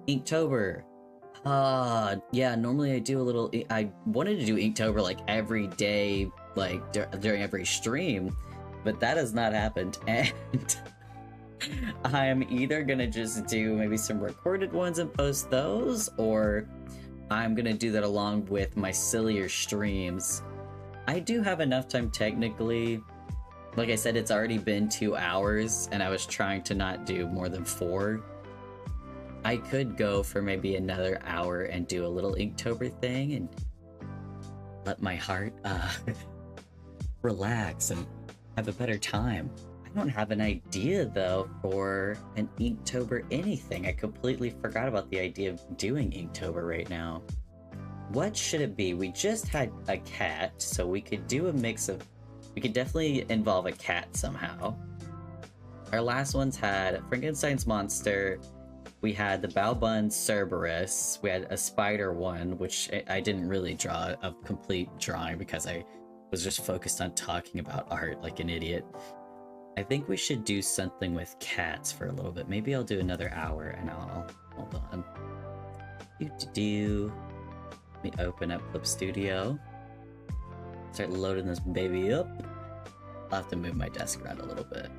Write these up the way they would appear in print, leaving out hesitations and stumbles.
Inktober. Yeah, normally I do a little. I wanted to do Inktober like every day, like during every stream, but that has not happened. And I'm either gonna just do maybe some recorded ones and post those, or I'm gonna do that along with my sillier streams. I do have enough time technically. Like I said, it's already been 2 hours, and I was trying to not do more than 4. I could go for maybe another hour and do a little Inktober thing and let my heart relax and have a better time. I don't have an idea though for an Inktober anything. I completely forgot about the idea of doing Inktober right now. What should it be? We just had a cat, so we could do a mix of... We could definitely involve a cat somehow. Our last ones had Frankenstein's monster. We had the Balbun Cerberus. We had a spider one, which I didn't really draw a complete drawing because I was just focused on talking about art like an idiot. I think we should do something with cats for a little bit. Maybe I'll do another hour and I'll... Hold on. Let me open up Clip Studio. Start loading this baby up. I'll have to move my desk around a little bit.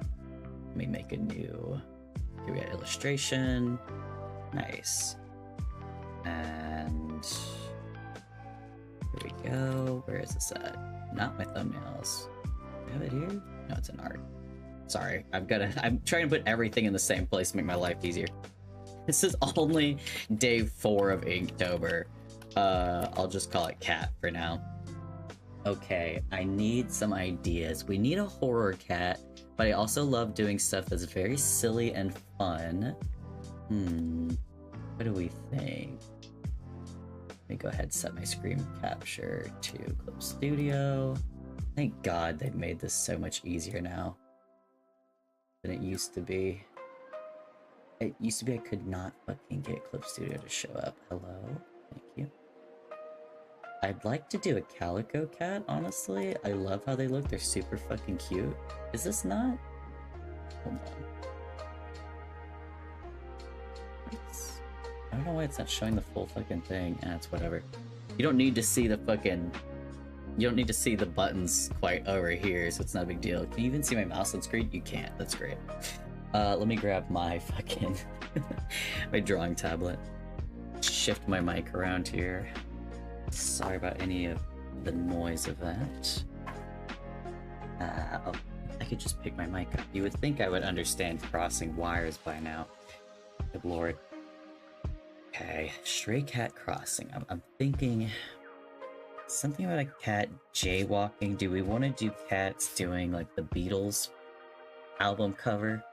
Let me make a new... Here we got illustration. Nice. And here we go. Where is this at? Not my thumbnails. Do I have it here? No, it's in art. Sorry, I'm trying to put everything in the same place to make my life easier. This is only day 4 of Inktober. I'll just call it cat for now. Okay, I need some ideas. We need a horror cat, but I also love doing stuff that's very silly and fun. What do we think? Let me go ahead and set my screen capture to Clip Studio. Thank God they've made this so much easier now than it used to be. It used to be I could not fucking get Clip Studio to show up. Hello? Thank you. I'd like to do a calico cat, honestly. I love how they look. They're super fucking cute. Is this not? Hold on. I don't know why it's not showing the full fucking thing. It's whatever. You don't need to see the fucking... You don't need to see the buttons quite over here, so it's not a big deal. Can you even see my mouse on screen? You can't. That's great. Let me grab my fucking... my drawing tablet. Shift my mic around here. Sorry about any of the noise of that. Oh, I could just pick my mic up. You would think I would understand crossing wires by now. Good lord. Okay, stray cat crossing. I'm thinking something about a cat jaywalking. Do we want to do cats doing like the Beatles album cover?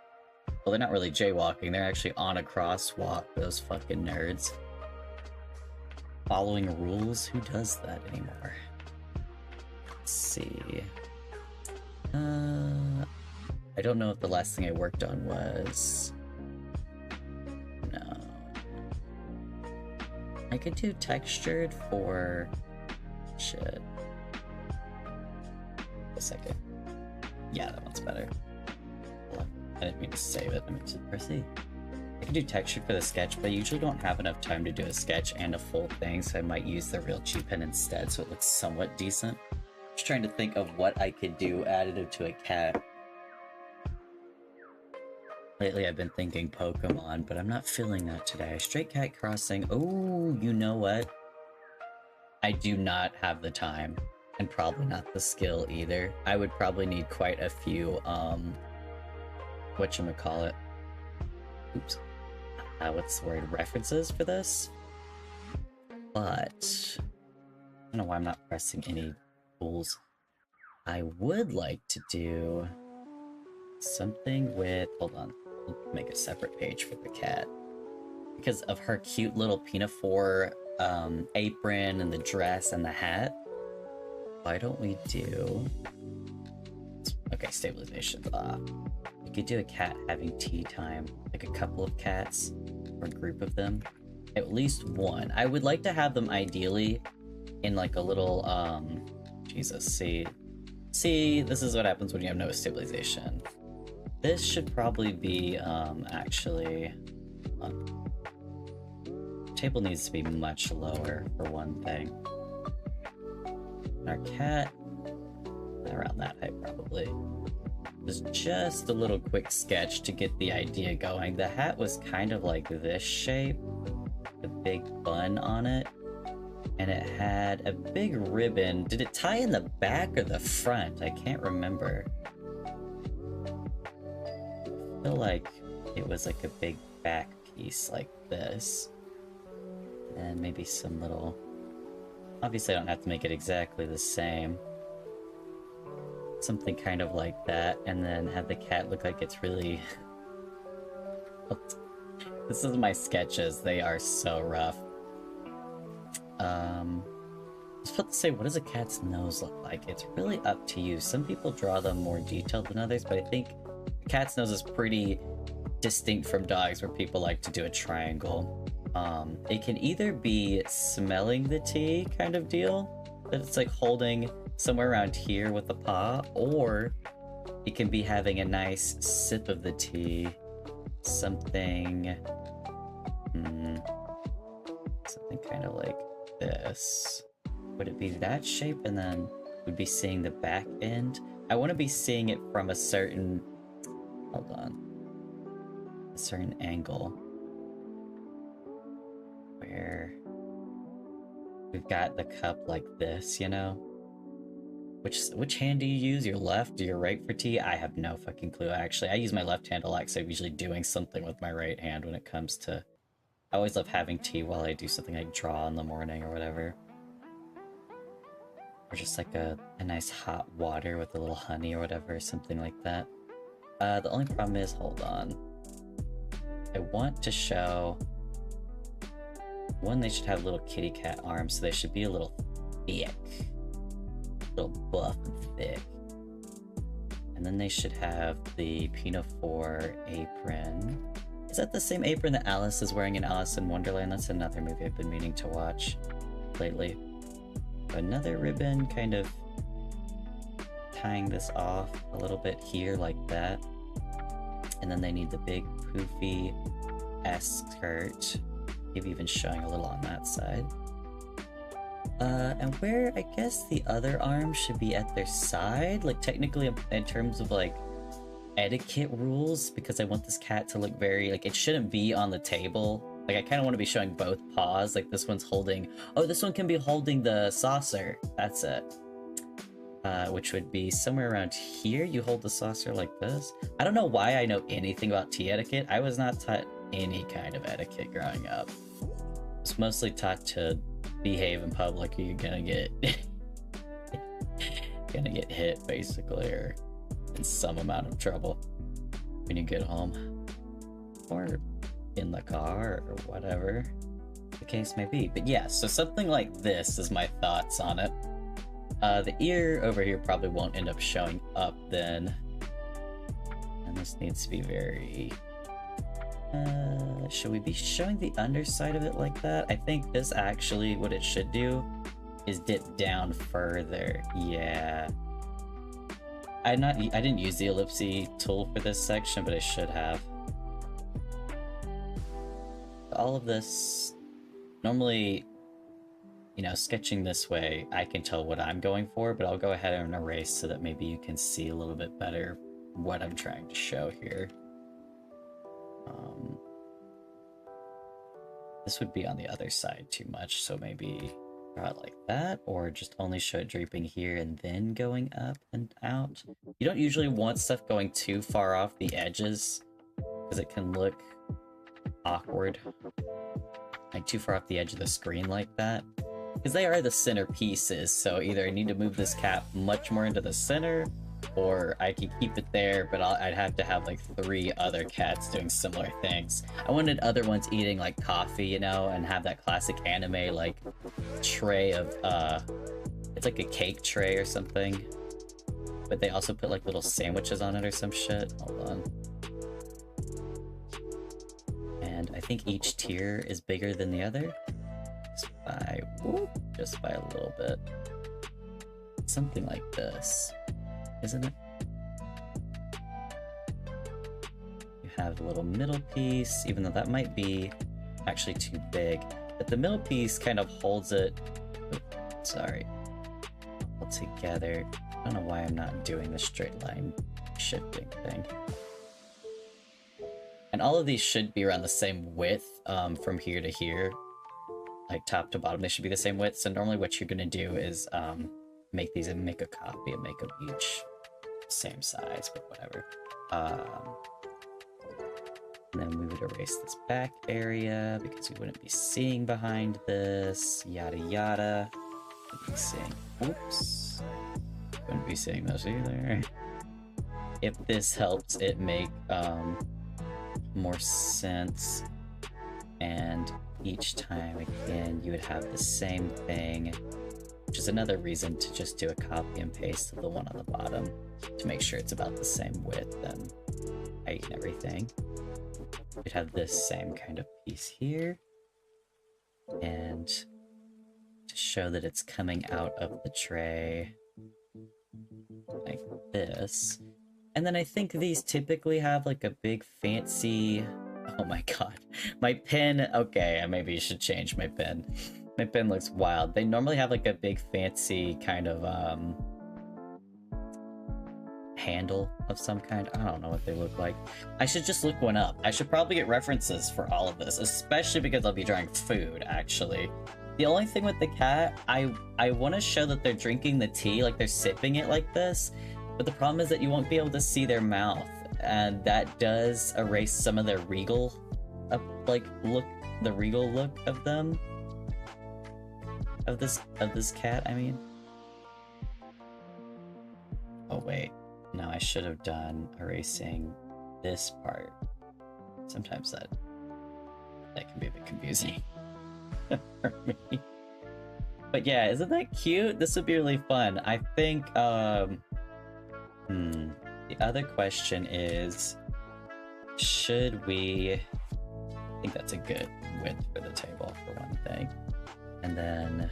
Well, they're not really jaywalking. They're actually on a crosswalk. Those fucking nerds. Following rules? Who does that anymore? Let's see. I don't know if the last thing I worked on was... No. I could do textured for... Shit. A second. Yeah, that one's better. I didn't mean to save it. I meant to press E. I can do texture for the sketch, but I usually don't have enough time to do a sketch and a full thing, so I might use the real cheap pen instead so it looks somewhat decent. Just trying to think of what I could do additive to a cat. Lately I've been thinking Pokemon, but I'm not feeling that today. Straight cat crossing. Oh, you know what? I do not have the time, and probably not the skill either. I would probably need quite a few, whatchamacallit. Oops. What's the word? References for this? But I don't know why I'm not pressing any tools. I would like to do something with... Hold on. I'll make a separate page for the cat. Because of her cute little pinafore apron and the dress and the hat. Why don't we do... Okay, stabilization. We could do a cat having tea time. Like a couple of cats. Or a group of them. At least one. I would like to have them ideally in like a little, Jesus, see, this is what happens when you have no stabilization. This should probably be, actually, table needs to be much lower, for one thing. And our cat, around that height probably. Just a little quick sketch to get the idea going. The hat was kind of like this shape, the big bun on it, and it had a big ribbon. Did it tie in the back or the front? I can't remember. I feel like it was like a big back piece like this, and maybe some little... Obviously I don't have to make it exactly the same. Something kind of like that, and then have the cat look like it's really... This is my sketches, they are so rough. I was about to say, what does a cat's nose look like? It's really up to you. Some people draw them more detailed than others, but I think a cat's nose is pretty distinct from dogs, where people like to do a triangle. It can either be smelling the tea kind of deal, that it's like holding somewhere around here with the paw, or it can be having a nice sip of the tea. Something kind of like this. Would it be that shape, and then we'd be seeing the back end? I want to be seeing it from a certain... Hold on. A certain angle. Where we've got the cup like this, you know? Which hand do you use? Your left or your right for tea? I have no fucking clue, actually. I use my left hand a lot, because I'm usually doing something with my right hand when it comes to... I always love having tea while I do something like draw in the morning or whatever. Or just like a nice hot water with a little honey or whatever, something like that. The only problem is, hold on. I want to show... One, they should have little kitty cat arms, so they should be a little thick. A little buff and thick. And then they should have the Pinafore apron. Is that the same apron that Alice is wearing in Alice in Wonderland? That's another movie I've been meaning to watch lately. Another ribbon kind of tying this off a little bit here like that. And then they need the big poofy skirt. Maybe even showing a little on that side. And where I guess the other arm should be at their side, like technically in terms of like etiquette rules, because I want this cat to look very, like, it shouldn't be on the table. Like, I kind of want to be showing both paws, like this one's holding, oh, this one can be holding the saucer, that's it. Which would be somewhere around here. You hold the saucer like this. I don't know why I know anything about tea etiquette. I was not taught any kind of etiquette growing up. I was mostly taught to behave in public or you're gonna get hit, basically, or in some amount of trouble when you get home, or in the car, or whatever the case may be. But yeah, so something like this is my thoughts on it. The ear over here probably won't end up showing up then, and this needs to be very... should we be showing the underside of it like that? I think this actually, what it should do is dip down further. Yeah. I didn't use the ellipse tool for this section, but I should have. All of this, normally, you know, sketching this way, I can tell what I'm going for, but I'll go ahead and erase so that maybe you can see a little bit better what I'm trying to show here. This would be on the other side too much, so maybe draw it like that, or just only show it draping here and then going up and out. You don't usually want stuff going too far off the edges, because it can look awkward. Like too far off the edge of the screen like that. Because they are the center pieces, so either I need to move this cat much more into the center, or I could keep it there, but I'd have to have like 3 other cats doing similar things. I wanted other ones eating like coffee, you know, and have that classic anime like tray of, it's like a cake tray or something. But they also put like little sandwiches on it or some shit. Hold on. And I think each tier is bigger than the other. Just by a little bit. Something like this, isn't it? You have a little middle piece, even though that might be actually too big. but the middle piece kind of holds it, all together. I don't know why I'm not doing the straight line shifting thing. And all of these should be around the same width from here to here, like top to bottom. They should be the same width. So normally what you're gonna do is make these and make a copy and make them each same size, but whatever. And then we would erase this back area because we wouldn't be seeing behind this, yada yada. Wouldn't be seeing, oops. Wouldn't be seeing those either. If this helps it make more sense, and each time again you would have the same thing, which is another reason to just do a copy and paste of the one on the bottom to make sure it's about the same width and height and everything. We'd have this same kind of piece here, and to show that it's coming out of the tray like this. And then I think these typically have like a big fancy, oh my god, my pen, okay, maybe you should change my pen. My pen looks wild. They normally have like a big fancy kind of handle of some kind. I don't know what they look like. I should just look one up. I should probably get references for all of this, especially because I'll be drawing food, actually. The only thing with the cat, I want to show that they're drinking the tea, like they're sipping it like this, but the problem is that you won't be able to see their mouth, and that does erase some of their regal, the regal look of them. Of this cat, I mean. Oh wait, no, I should have done erasing this part. Sometimes that can be a bit confusing for me. But yeah, isn't that cute? This would be really fun. I think the other question is, should we, I think that's a good width for the table for one thing. And then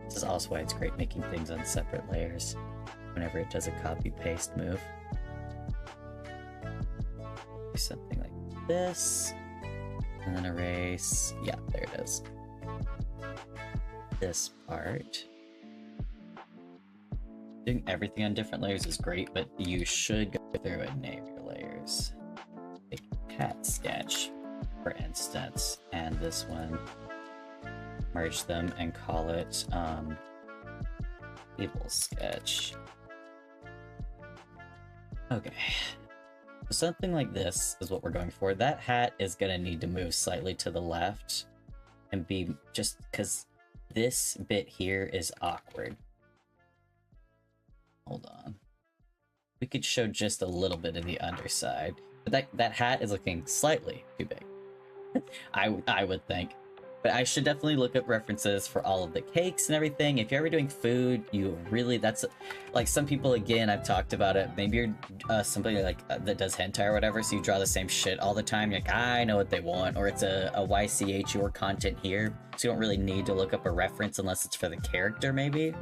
this is also why it's great making things on separate layers whenever it does a copy paste move. Do something like this, and then erase, yeah, there it is. This part. Doing everything on different layers is great, but you should go through and name your layers. Like cat sketch, for instance, and this one, merge them and call it table sketch. Okay, so something like this is what we're going for. That hat is gonna need to move slightly to the left and be, just because this bit here is awkward. Hold on. We could show just a little bit of the underside, but that hat is looking slightly too big. I would think. But I should definitely look up references for all of the cakes and everything. If you're ever doing food, you really, that's like some people, again, I've talked about it. Maybe you're somebody like that does hentai or whatever, so you draw the same shit all the time. You're like, I know what they want, or it's a YCH your content here, so you don't really need to look up a reference unless it's for the character, maybe.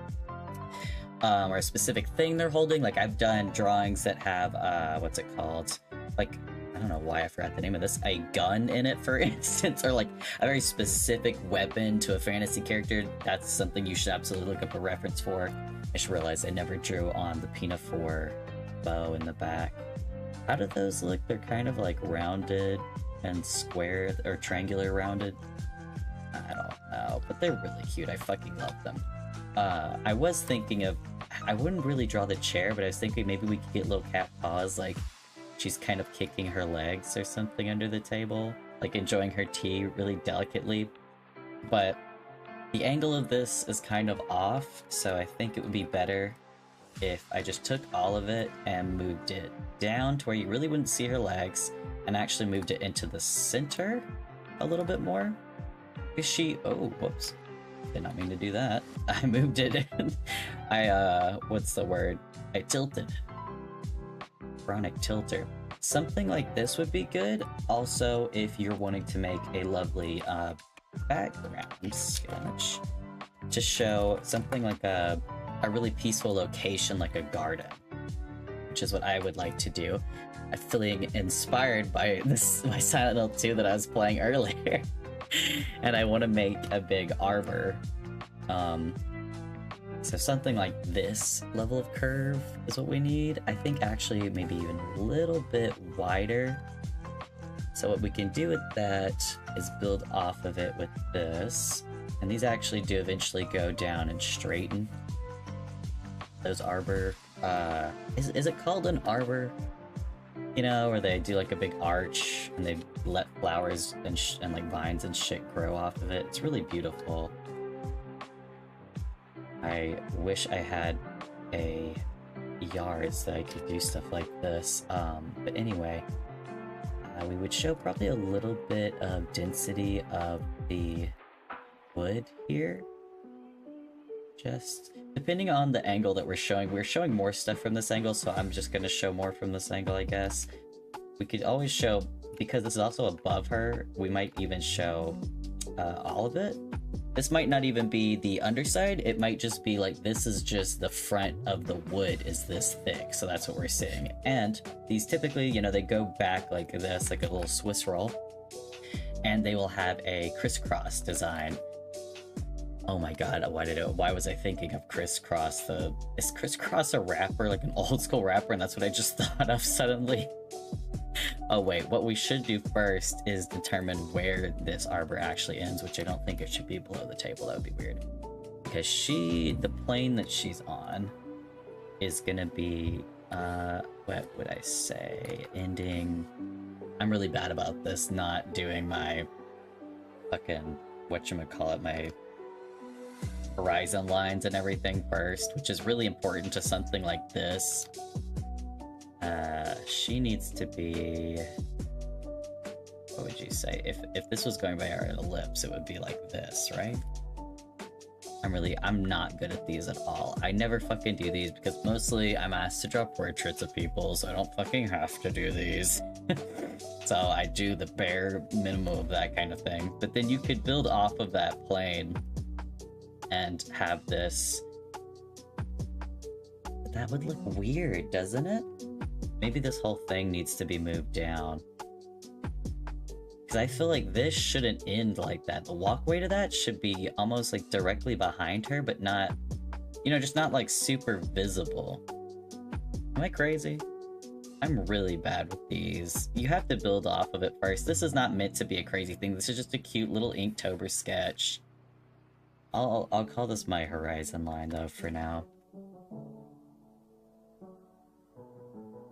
Or a specific thing they're holding. Like I've done drawings that have, what's it called? Like, I don't know why I forgot the name of this, a gun in it, for instance, or like a very specific weapon to a fantasy character. That's something you should absolutely look up a reference for. I just realized I never drew on the Pinafore bow in the back. How do those look? They're kind of like rounded and square, or triangular rounded. I don't know, but they're really cute. I fucking love them. I was thinking of, I wouldn't really draw the chair, but I was thinking maybe we could get little cat paws, like she's kind of kicking her legs or something under the table, like enjoying her tea really delicately. But the angle of this is kind of off, so I think it would be better if I just took all of it and moved it down to where you really wouldn't see her legs, and actually moved it into the center a little bit more. Is she, oh, whoops. Did not mean to do that. I moved it in. What's the word? I tilted. Chronic tilter. Something like this would be good. Also, if you're wanting to make a lovely background sketch to show something like a really peaceful location, like a garden, which is what I would like to do. feeling inspired by my Silent Hill 2 that I was playing earlier. And I want to make a big arbor. So something like this level of curve is what we need. I think actually maybe even a little bit wider. So what we can do with that is build off of it with this. And these actually do eventually go down and straighten. Those arbor, is it called an arbor? You know, where they do like a big arch and they let flowers and like vines and shit grow off of it. It's really beautiful. I wish I had a yard so that I could do stuff like this. But anyway, we would show probably a little bit of density of the wood here. Just depending on the angle that we're showing more stuff from this angle, so I'm just gonna show more from this angle, I guess. We could always show, because this is also above her, we might even show all of it. This might not even be the underside, it might just be like, this is just the front of the wood is this thick, so that's what we're seeing. And these typically, you know, they go back like this, like a little Swiss roll, and they will have a crisscross design. Oh my god, why was I thinking of crisscross? Is crisscross a rapper, like an old school rapper, and that's what I just thought of suddenly? Oh wait, what we should do first is determine where this arbor actually ends, which I don't think it should be below the table, that would be weird. Because the plane that she's on is gonna be, what would I say, ending... I'm really bad about this, not doing my fucking, whatchamacallit, my horizon lines and everything first, which is really important to something like this. She needs to be... What would you say? If this was going by our ellipse, it would be like this, right? I'm not good at these at all. I never fucking do these because mostly I'm asked to draw portraits of people, so I don't fucking have to do these. So I do the bare minimum of that kind of thing. But then you could build off of that plane and have this... But that would look weird, doesn't it? Maybe this whole thing needs to be moved down. Because I feel like this shouldn't end like that. The walkway to that should be almost like directly behind her, but not, you know, just not like super visible. Am I crazy? I'm really bad with these. You have to build off of it first. This is not meant to be a crazy thing. This is just a cute little Inktober sketch. I'll call this my horizon line though for now.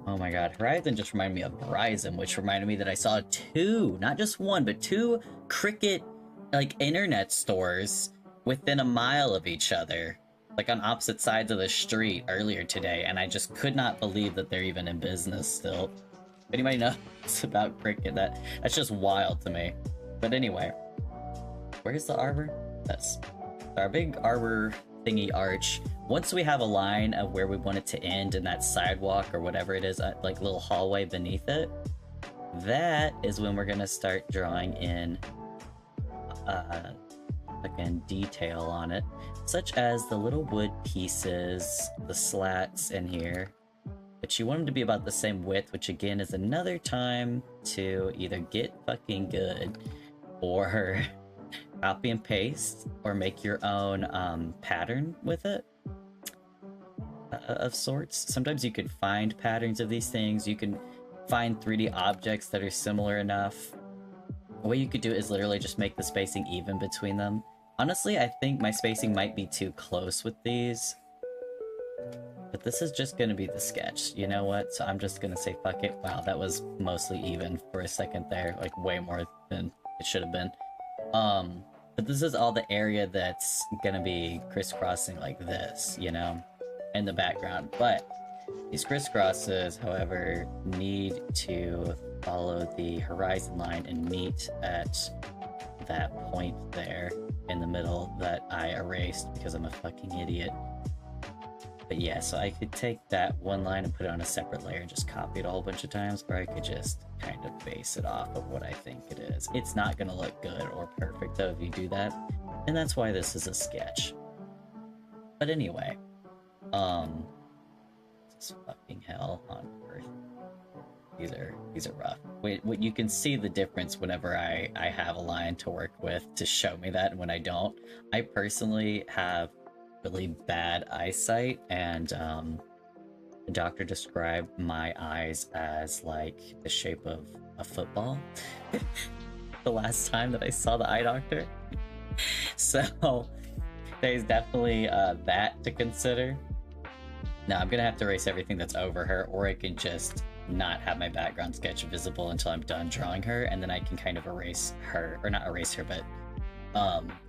Oh my god, Horizon just reminded me of Verizon, which reminded me that I saw two, not just one, but two Cricket, like, internet stores within a mile of each other, like on opposite sides of the street earlier today, and I just could not believe that they're even in business still. If anybody knows about Cricket, that's just wild to me. But anyway, where's the arbor? That's our big arbor thingy arch. Once we have a line of where we want it to end in that sidewalk or whatever it is, like little hallway beneath it, that is when we're gonna start drawing in again detail on it, such as the little wood pieces, the slats in here. But you want them to be about the same width, which again is another time to either get fucking good or copy and paste or make your own pattern with it of sorts. Sometimes you could find patterns of these things. You can find 3D objects that are similar enough. The way you could do it is literally just make the spacing even between them. Honestly, I think my spacing might be too close with these. But this is just gonna be the sketch, you know what? So I'm just gonna say fuck it. Wow, that was mostly even for a second there, like way more than it should have been. But this is all the area that's gonna be crisscrossing like this, you know, in the background. But these crisscrosses, however, need to follow the horizon line and meet at that point there in the middle that I erased because I'm a fucking idiot. But yeah, so I could take that one line and put it on a separate layer and just copy it a whole bunch of times, or I could just kind of base it off of what I think it is. It's not gonna look good or perfect though if you do that, and that's why this is a sketch. But anyway, this fucking hell on earth. these are rough. What you can see the difference whenever I have a line to work with to show me that, and when I don't. I personally have really bad eyesight, and the doctor described my eyes as like the shape of a football. The last time that I saw the eye doctor. So there's definitely that to consider. Now I'm gonna have to erase everything that's over her, or I can just not have my background sketch visible until I'm done drawing her, and then I can kind of erase her, or not erase her, but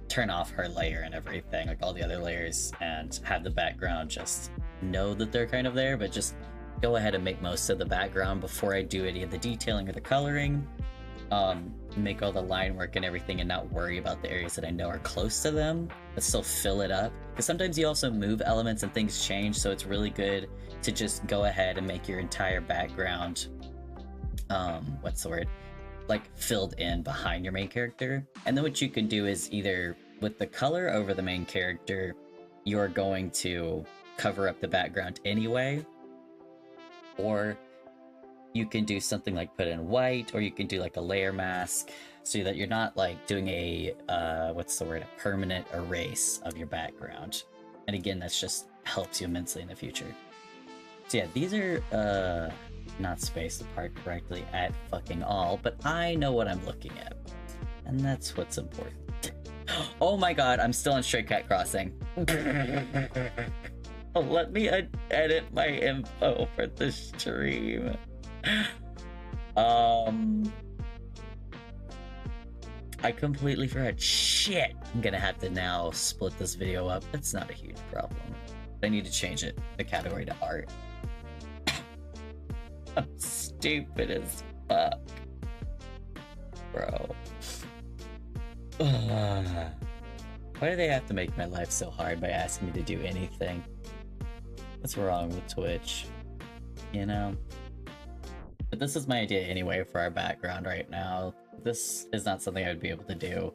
turn off her layer and everything, like all the other layers, and have the background just know that they're kind of there, but just go ahead and make most of the background before I do any of the detailing or the coloring. Make all the line work and everything, and not worry about the areas that I know are close to them, but still fill it up. Because sometimes you also move elements and things change, so it's really good to just go ahead and make your entire background, what's the word? Like filled in behind your main character. And then what you can do is either with the color over the main character, you're going to cover up the background anyway, or you can do something like put in white, or you can do like a layer mask, so that you're not like doing a what's the word, a permanent erase of your background. And again, that's just helps you immensely in the future. So yeah, these are not spaced apart correctly at fucking all, but I know what I'm looking at, and that's what's important. Oh my god, I'm still in Stray Cat Crossing. Oh, let me edit my info for the stream. I completely forgot. Shit! I'm gonna have to now split this video up. That's not a huge problem. I need to change it, the category to art. I'm stupid as fuck. Bro. Why do they have to make my life so hard by asking me to do anything? What's wrong with Twitch? You know? But this is my idea anyway for our background right now. This is not something I would be able to do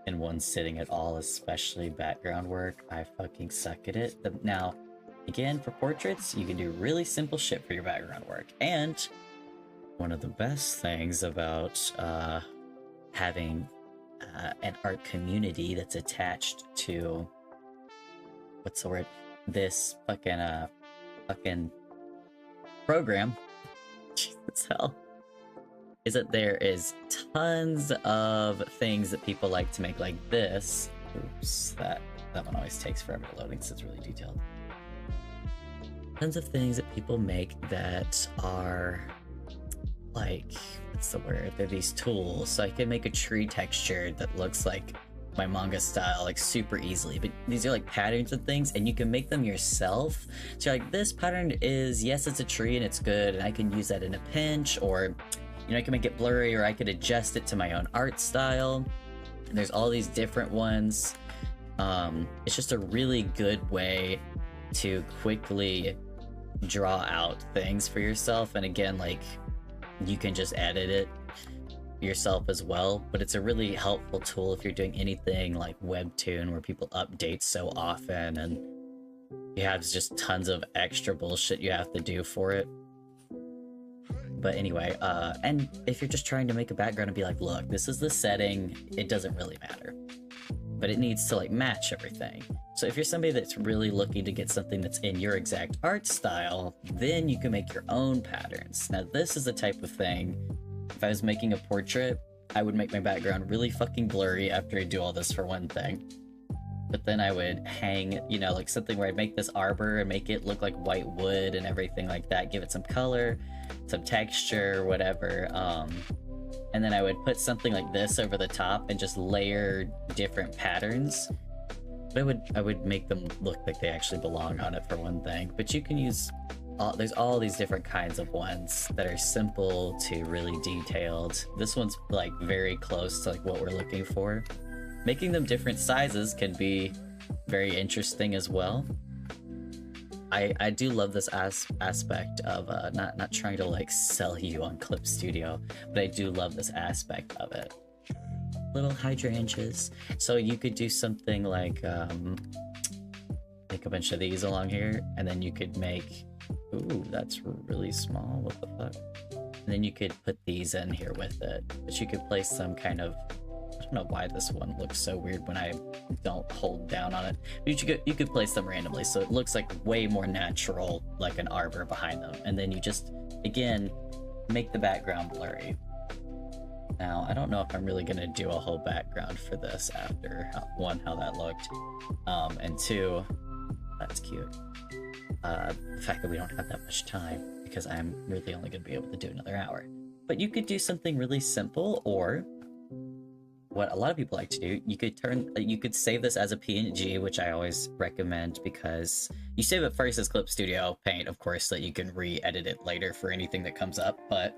in one sitting at all, especially background work. I fucking suck at it. Now, again, for portraits, you can do really simple shit for your background work. And one of the best things about having an art community that's attached to, what's the word, this fucking program, Jesus hell, is that there is tons of things that people like to make, like this. Oops, that one always takes forever loading because it's really detailed. Tons of things that people make that are like, what's the word? They're these tools. So I can make a tree texture that looks like my manga style, like super easily. But these are like patterns and things, and you can make them yourself. So like, this pattern is, yes, it's a tree and it's good, and I can use that in a pinch, or you know, I can make it blurry, or I could adjust it to my own art style. And there's all these different ones. It's just a really good way to quickly draw out things for yourself. And again, like, you can just edit it yourself as well, but it's a really helpful tool if you're doing anything like webtoon where people update so often and you have just tons of extra bullshit you have to do for it. But anyway, and if you're just trying to make a background and be like, look, this is the setting, it doesn't really matter, but it needs to like match everything. So if you're somebody that's really looking to get something that's in your exact art style, then you can make your own patterns. Now this is the type of thing, if I was making a portrait, I would make my background really fucking blurry after I do all this for one thing. But then I would hang, you know, like something where I'd make this arbor and make it look like white wood and everything like that, give it some color, some texture, whatever. And then I would put something like this over the top and just layer different patterns. But I would make them look like they actually belong on it for one thing. But you can use, there's all these different kinds of ones that are simple to really detailed. This one's like very close to like what we're looking for. Making them different sizes can be very interesting as well. I do love this aspect of not trying to like sell you on Clip Studio, but I do love this aspect of it. Little hydrangeas. So you could do something like make a bunch of these along here, and then you could make, ooh, that's really small, what the fuck? And then you could put these in here with it. But you could place some kind of... I don't know why this one looks so weird when I don't hold down on it. But you could place them randomly, so it looks like way more natural, like an arbor behind them. And then you just, again, make the background blurry. Now, I don't know if I'm really going to do a whole background for this after, one, how that looked, and two, that's cute. The fact that we don't have that much time, because I'm really only going to be able to do another hour. But you could do something really simple, or what a lot of people like to do, you could save this as a PNG, which I always recommend, because you save it first as Clip Studio Paint, of course, so that you can re-edit it later for anything that comes up, but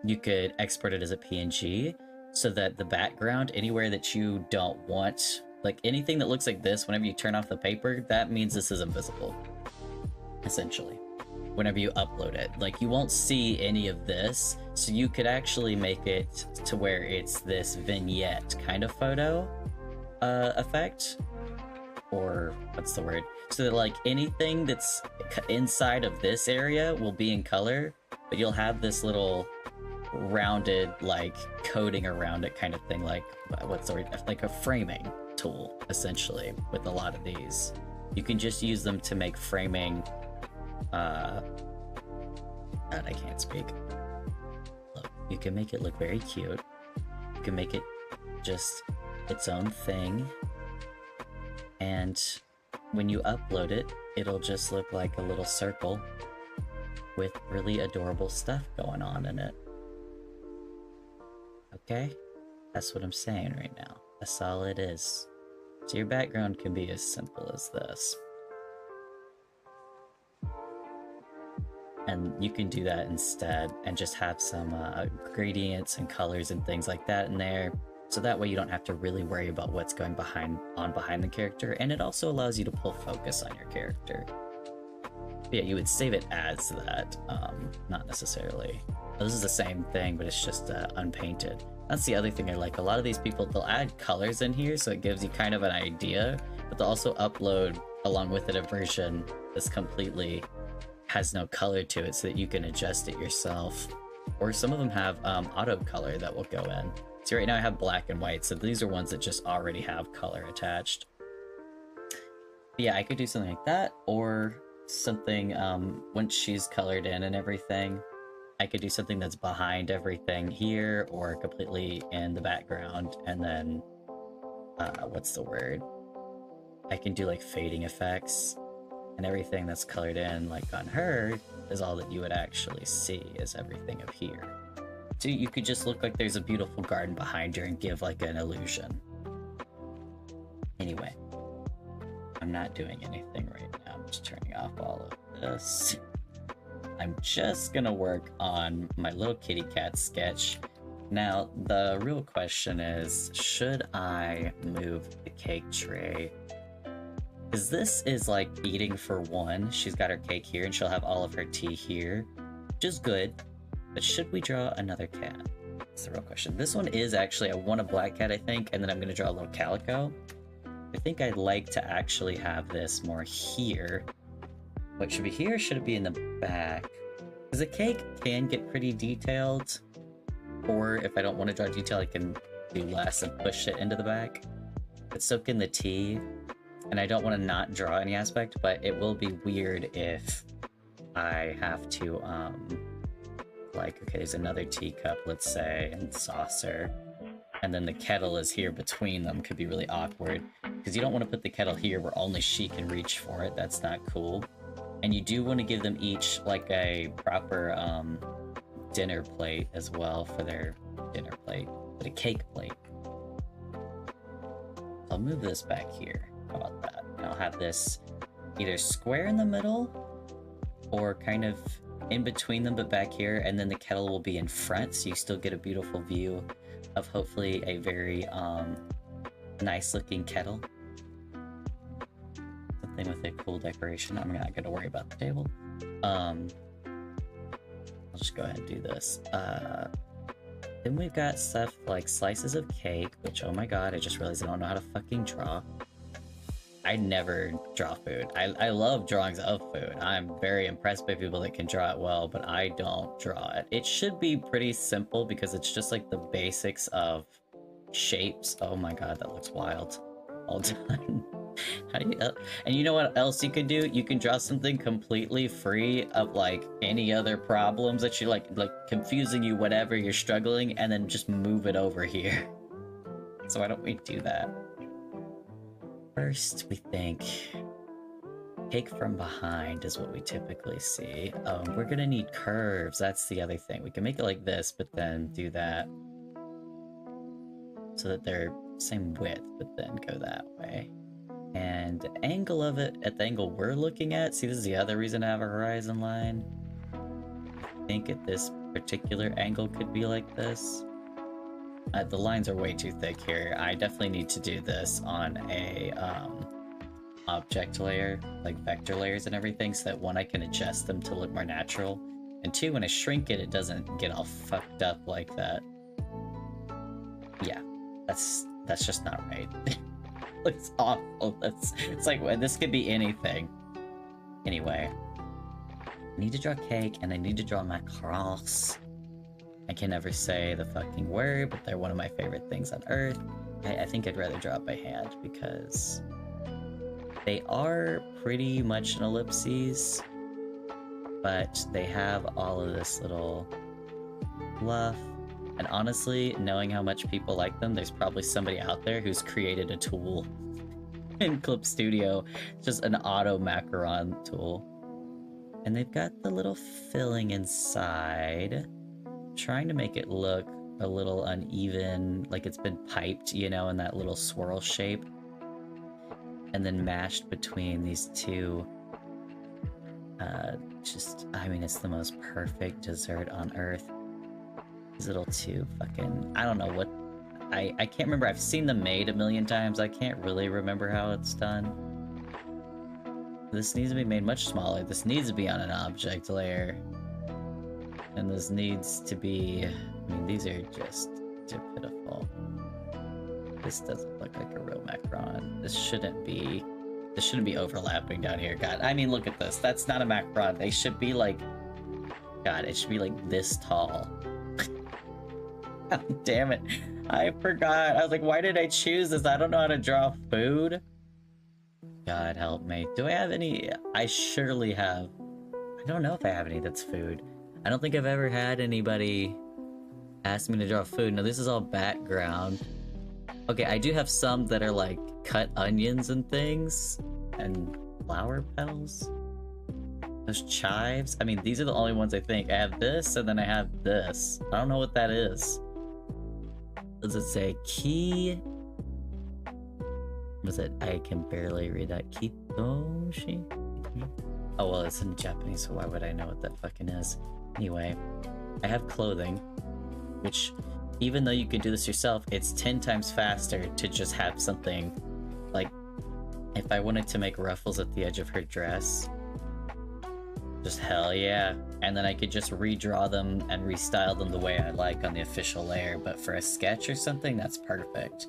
you could export it as a PNG so that the background, anywhere that you don't want, like anything that looks like this, whenever you turn off the paper, that means this is invisible, essentially. Whenever you upload it, like you won't see any of this, so you could actually make it to where it's this vignette kind of photo effect, or what's the word, so that like anything that's inside of this area will be in color, but you'll have this little rounded like coating around it kind of thing, like what's the word, like a framing tool essentially. With a lot of these you can just use them to make framing and I can't speak. Look, you can make it look very cute. You can make it just its own thing, and when you upload it, it'll just look like a little circle with really adorable stuff going on in it. Okay? That's what I'm saying right now. That's all it is. So your background can be as simple as this. And you can do that instead and just have some gradients and colors and things like that in there, so that way you don't have to really worry about what's going behind the character, and it also allows you to pull focus on your character. But yeah, you would save it as that, not necessarily. This is the same thing, but it's just unpainted. That's the other thing I like. A lot of these people, they'll add colors in here, so it gives you kind of an idea, but they'll also upload along with it a version that's completely has no color to it, so that you can adjust it yourself. Or some of them have auto color that will go in. See, right now I have black and white, so these are ones that just already have color attached. But yeah, I could do something like that, or something once she's colored in and everything, I could do something that's behind everything here, or completely in the background, and then what's the word, I can do like fading effects, and everything that's colored in like on her is all that you would actually see, is everything up here. So you could just look like there's a beautiful garden behind her and give like an illusion. Anyway, I'm not doing anything right now. I'm just turning off all of this. I'm just gonna work on my little kitty cat sketch. Now, the real question is, should I move the cake tray? Because this is like eating for one. She's got her cake here and she'll have all of her tea here, which is good. But should we draw another cat? That's the real question. This one is actually, I want a black cat, I think, and then I'm gonna draw a little calico. I think I'd like to actually have this more here. What should be here? Should it be in the back? Because the cake can get pretty detailed. Or if I don't want to draw detail, I can do less and push it into the back. But so can the tea. And I don't want to not draw any aspect, but it will be weird if I have to, like, okay, there's another teacup, let's say, and saucer. And then the kettle is here between them. Could be really awkward. Because you don't want to put the kettle here where only she can reach for it. That's not cool. And you do want to give them each like a proper dinner plate as well for their dinner plate, but a cake plate. I'll move this back here. How about that? And I'll have this either square in the middle or kind of in between them, but back here, and then the kettle will be in front, so you still get a beautiful view of hopefully a very nice looking kettle. Something with a cool decoration. I'm not gonna worry about the table. I'll just go ahead and do this. Then we've got stuff like slices of cake, which, oh my god, I just realized I don't know how to fucking draw. I never draw food. I love drawings of food. I'm very impressed by people that can draw it well, but I don't draw it. It should be pretty simple because it's just like the basics of shapes. Oh my god, that looks wild. All done. How do you, and you know what else you can do? You can draw something completely free of like any other problems that you like confusing you, whatever you're struggling, and then just move it over here. So why don't we do that? First, we think take from behind is what we typically see. We're gonna need curves. That's the other thing. We can make it like this, but then do that so that they're same width, but then go that way. And the angle of it, at the angle we're looking at, see, this is the other reason I have a horizon line. I think at this particular angle could be like this. The lines are way too thick here. I definitely need to do this on a object layer, like vector layers and everything, so that one, I can adjust them to look more natural, and two, when I shrink it, it doesn't get all fucked up like that. Yeah, that's just not right. Looks awful. It's like, this could be anything. Anyway, I need to draw cake and I need to draw macarons. I can never say the fucking word, but they're one of my favorite things on earth. I think I'd rather draw it by hand because they are pretty much an ellipses, but they have all of this little fluff. And honestly, knowing how much people like them, there's probably somebody out there who's created a tool in Clip Studio, just an auto macaron tool. And they've got the little filling inside, trying to make it look a little uneven, like it's been piped, you know, in that little swirl shape. And then mashed between these two. I mean, it's the most perfect dessert on earth. These little two fucking, I don't know what, I can't remember. I've seen them made a million times. I can't really remember how it's done. This needs to be made much smaller. This needs to be on an object layer. And this needs to be, I mean, these are just too pitiful. This doesn't look like a real macaron. This shouldn't be overlapping down here. God, I mean, look at this. That's not a macaron. They should be like, God, it should be like this tall. God damn it. I forgot. I was like, why did I choose this? I don't know how to draw food. God help me. Do I have any? I surely have. I don't know if I have any that's food. I don't think I've ever had anybody ask me to draw food. Now, this is all background. Okay, I do have some that are like cut onions and things. And flower petals. Those chives. I mean, these are the only ones I think. I have this, and then I have this. I don't know what that is. Does it say key? Was it? I can barely read that. Kitoshi? Oh, well, it's in Japanese, so why would I know what that fucking is? Anyway, I have clothing, which, even though you can do this yourself, it's 10 times faster to just have something, like, if I wanted to make ruffles at the edge of her dress, just hell yeah. And then I could just redraw them and restyle them the way I like on the official layer, but for a sketch or something, that's perfect.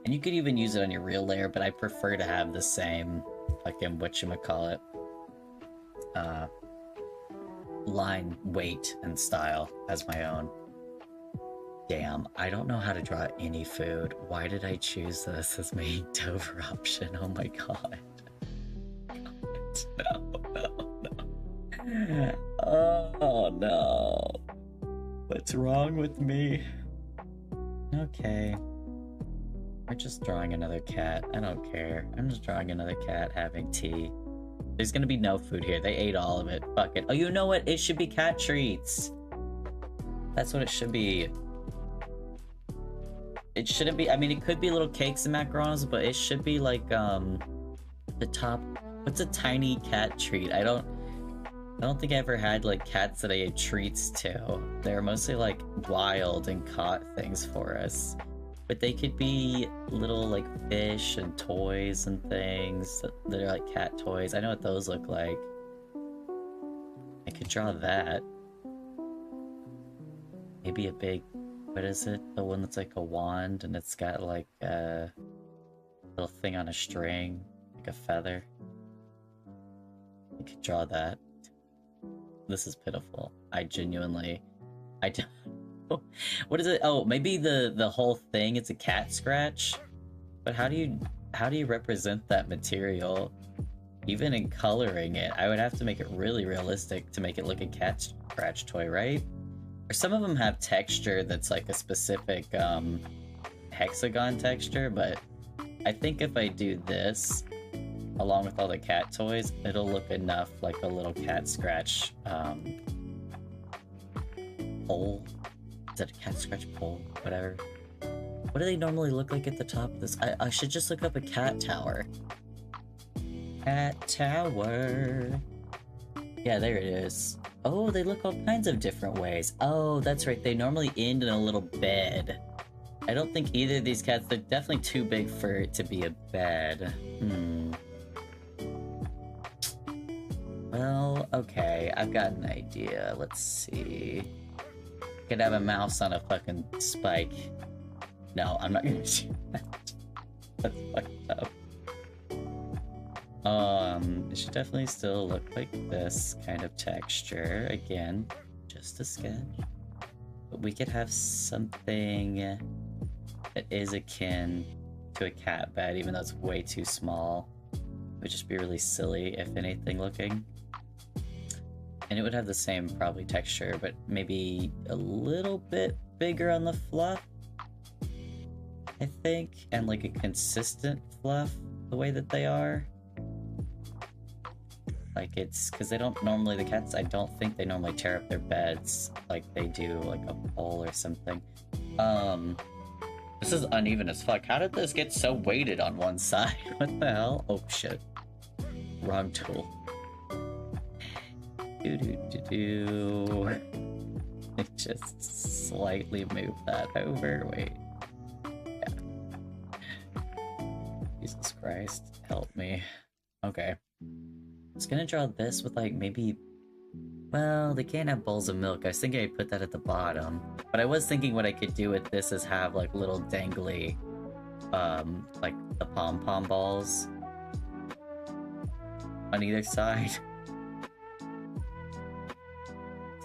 And you could even use it on your real layer, but I prefer to have the same fucking whatchamacallit, line weight and style as my own. Damn, I don't know how to draw any food. Why did I choose this as my Inktober option? Oh my god. No. Oh no. What's wrong with me? Okay. We're just drawing another cat. I don't care. I'm just drawing another cat having tea. There's gonna be no food here. They ate all of it. Fuck it. Oh, you know what? It should be cat treats. That's what it should be. It shouldn't be, I mean, it could be little cakes and macarons, but it should be like, the top, what's a tiny cat treat? I don't think I ever had, like, cats that I ate treats to. They're mostly, like, wild and caught things for us. But they could be little, like, fish and toys and things that are, like, cat toys. I know what those look like. I could draw that. Maybe a big, what is it? The one that's like a wand and it's got, like, a little thing on a string. Like a feather. I could draw that. This is pitiful. I don't... What is it? Oh, maybe the whole thing is a cat scratch? But how do you represent that material? Even in coloring it, I would have to make it really realistic to make it look a cat scratch toy, right? Or some of them have texture that's like a specific hexagon texture, but I think if I do this along with all the cat toys, it'll look enough like a little cat scratch pole. Is that a cat scratch pole? Whatever. What do they normally look like at the top of this? I should just look up a cat tower. Cat tower. Yeah, there it is. Oh, they look all kinds of different ways. Oh, that's right. They normally end in a little bed. I don't think either of these cats, they're definitely too big for it to be a bed. Well, okay, I've got an idea. Let's see. Could have a mouse on a fucking spike. No, I'm not gonna do that. That's fucked up. It should definitely still look like this kind of texture. Again, just a sketch. But we could have something that is akin to a cat bed, even though it's way too small. It would just be really silly, if anything, looking. And it would have the same, probably, texture, but maybe a little bit bigger on the fluff, I think. And like a consistent fluff, the way that they are. Like it's, because they don't normally, the cats, I don't think they normally tear up their beds like they do like a pole or something. This is uneven as fuck. How did this get so weighted on one side? What the hell? Oh shit. Wrong tool. Just slightly move that over. Wait. Yeah. Jesus Christ. Help me. Okay. I was gonna draw this with like maybe... Well, they can't have bowls of milk. I was thinking I'd put that at the bottom. But I was thinking what I could do with this is have like little dangly, like the pom-pom balls on either side.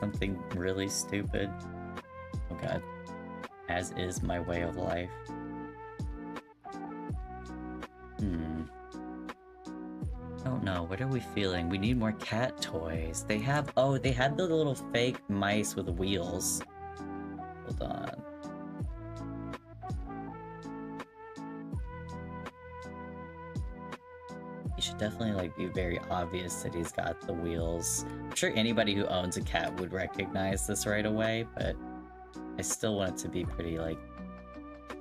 Something really stupid. Oh god. As is my way of life. I don't know, what are we feeling? We need more cat toys. They have, oh, they had the little fake mice with wheels. Hold on. He should definitely like be very obvious that he's got the wheels. I'm sure anybody who owns a cat would recognize this right away, but I still want it to be pretty like,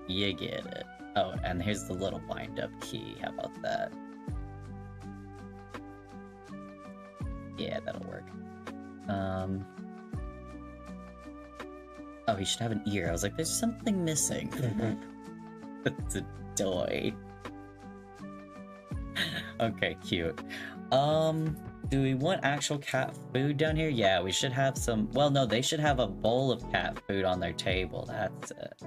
you get it. Oh, and here's the little wind-up key. How about that? Yeah, that'll work. Oh, he should have an ear. I was like, there's something missing. It's a toy. Okay, cute. Do we want actual cat food down here? Yeah, we should have some... Well, no, they should have a bowl of cat food on their table. That's it.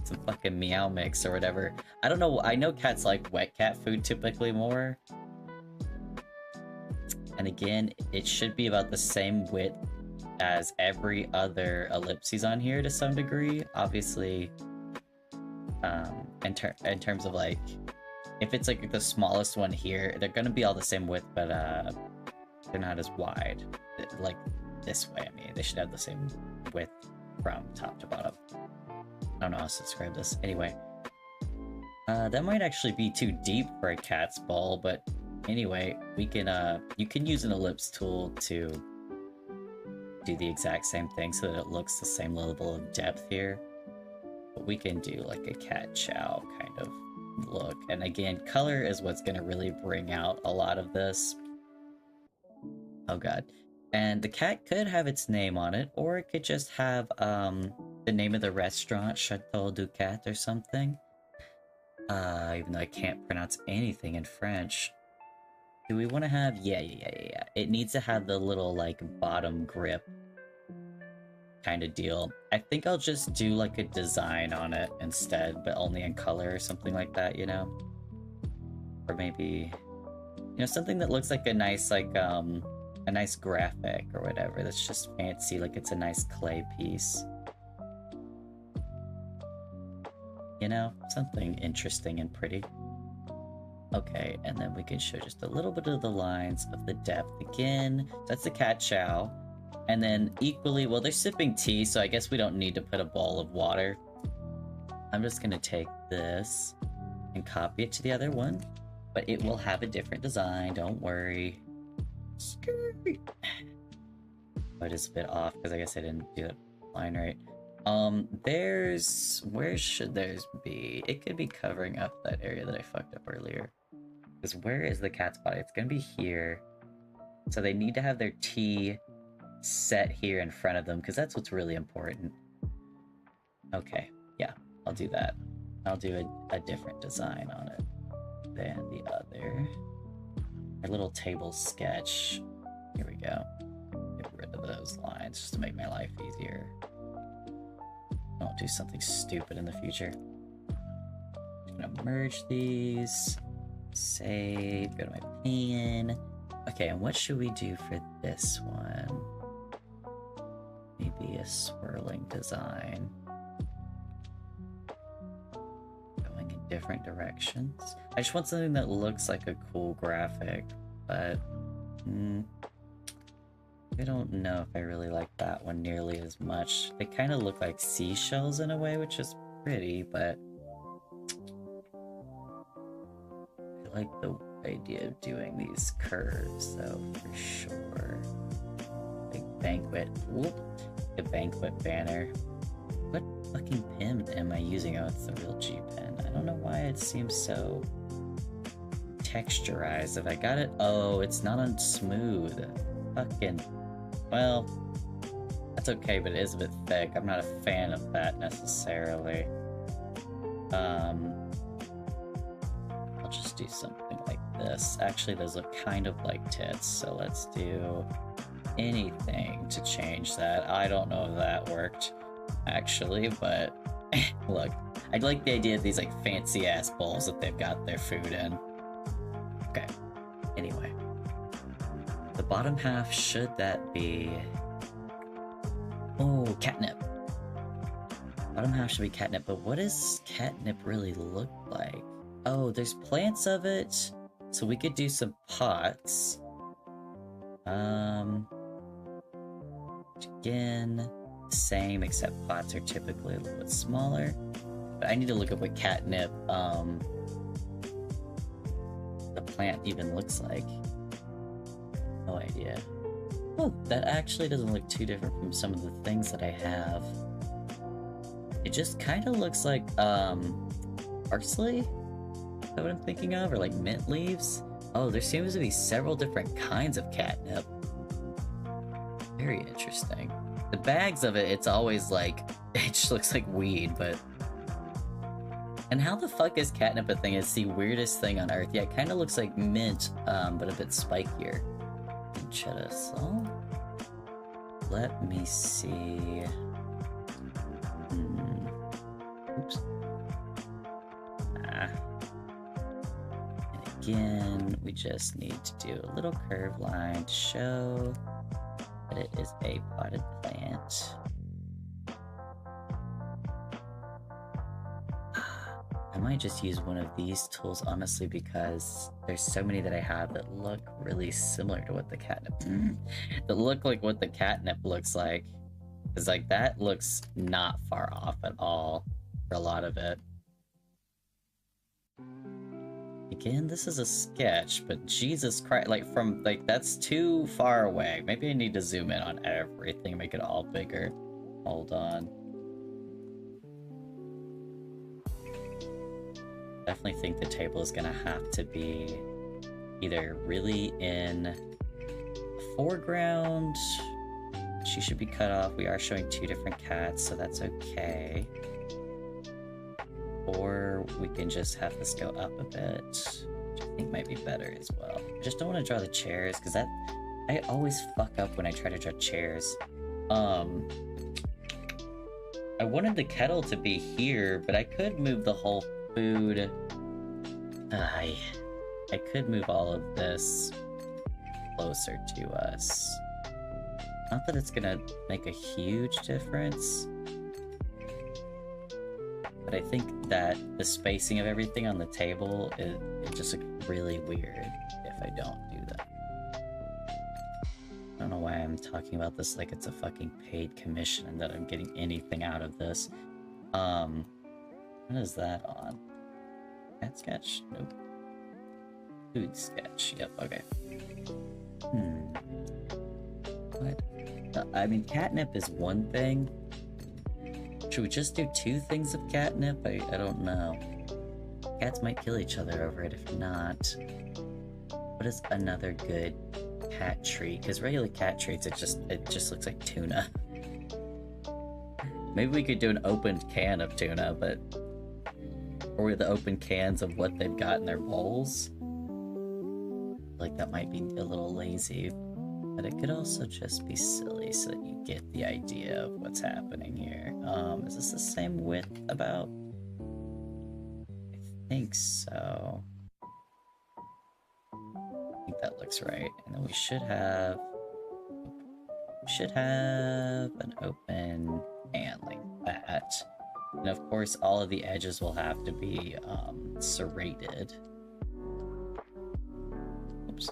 Some fucking meow mix or whatever. I don't know. I know cats like wet cat food typically more. And again, it should be about the same width as every other ellipses on here to some degree. Obviously, in terms of like, if it's like the smallest one here, they're gonna be all the same width, but they're not as wide. Like this way, I mean, they should have the same width from top to bottom. I don't know how to describe this. Anyway, that might actually be too deep for a cat's bowl, but anyway, we can, you can use an ellipse tool to do the exact same thing so that it looks the same level of depth here. But we can do like a cat chow kind of look. And again, color is what's going to really bring out a lot of this. Oh god. And the cat could have its name on it, or it could just have the name of the restaurant, Chateau du Cat or something. Even though I can't pronounce anything in French. Do we want to have... Yeah. It needs to have the little, like, bottom grip kind of deal. I think I'll just do, like, a design on it instead, but only in color or something like that, you know? Or maybe... You know, something that looks like a nice graphic or whatever. That's just fancy, like it's a nice clay piece. You know, something interesting and pretty. Okay, and then we can show just a little bit of the lines of the depth again. That's the cat chow. And then equally, well, they're sipping tea, so I guess we don't need to put a bowl of water. I'm just gonna take this and copy it to the other one, but it will have a different design, don't worry. But it's a bit off because I guess I didn't do that line right. Where should theirs be? It could be covering up that area that I fucked up earlier. Because where is the cat's body? It's gonna be here. So they need to have their T set here in front of them because that's what's really important. Okay, yeah, I'll do that. I'll do a different design on it than the other. A little table sketch. Here we go. Get rid of those lines just to make my life easier. Don't do something stupid in the future. I'm gonna merge these. Save. Go to my pan. Okay, and what should we do for this one? Maybe a swirling design. Going in different directions. I just want something that looks like a cool graphic, but I don't know if I really like that one nearly as much. They kind of look like seashells in a way, which is pretty, but I like the idea of doing these curves, though, for sure. Big banquet. Whoop. A banquet banner. What fucking pen am I using? Oh, it's the real G pen. I don't know why it seems so texturized. If I got it, oh, it's not on smooth. Fucking, well, that's okay, but it is a bit thick. I'm not a fan of that necessarily. I'll just do something like this. Actually, those look kind of like tits, so let's do anything to change that. I don't know if that worked, actually, but look, I like the idea of these like fancy ass bowls that they've got their food in. Okay, anyway. The bottom half, should that be... Oh, catnip. Bottom half should be catnip, but what does catnip really look like? Oh, there's plants of it, so we could do some pots. Again, same, except pots are typically a little bit smaller. But I need to look up what catnip, the plant even looks like. No idea. Oh, that actually doesn't look too different from some of the things that I have. It just kind of looks like, parsley? Is that what I'm thinking of? Or like mint leaves? Oh, there seems to be several different kinds of catnip. Very interesting. The bags of it, it's always like, it just looks like weed, but... And how the fuck is catnip a thing? It's the weirdest thing on earth. Yeah, it kind of looks like mint, but a bit spikier. Cheddar salt? Let me see... Oops. And again, we just need to do a little curved line to show that it is a potted plant. I might just use one of these tools, honestly, because there's so many that I have that look really similar to what the catnip... that look like what the catnip looks like. Because, like, that looks not far off at all for a lot of it. Again, this is a sketch, but Jesus Christ, like, from, like, that's too far away. Maybe I need to zoom in on everything, make it all bigger. Hold on. Definitely think the table is gonna have to be either really in the foreground. She should be cut off. We are showing two different cats, so that's okay. Or we can just have this go up a bit, which I think might be better as well. I just don't want to draw the chairs, because that... I always fuck up when I try to draw chairs. I wanted the kettle to be here, but I could move the whole food... I could move all of this closer to us. Not that it's gonna make a huge difference, but I think that the spacing of everything on the table, it just looks really weird if I don't do that. I don't know why I'm talking about this like it's a fucking paid commission and that I'm getting anything out of this. What is that on? Cat sketch? Nope. Food sketch. Yep, okay. What? I mean, catnip is one thing. Should we just do 2 things of catnip? I don't know. Cats might kill each other over it if not. What is another good cat treat? Because regular cat treats, it just looks like tuna. Maybe we could do an opened can of tuna, but... Or the open cans of what they've got in their bowls. Like, that might be a little lazy. But it could also just be silly so that you get the idea of what's happening here. Is this the same width about? I think so. I think that looks right. And then we should have an open can like that. And of course, all of the edges will have to be serrated. Oops.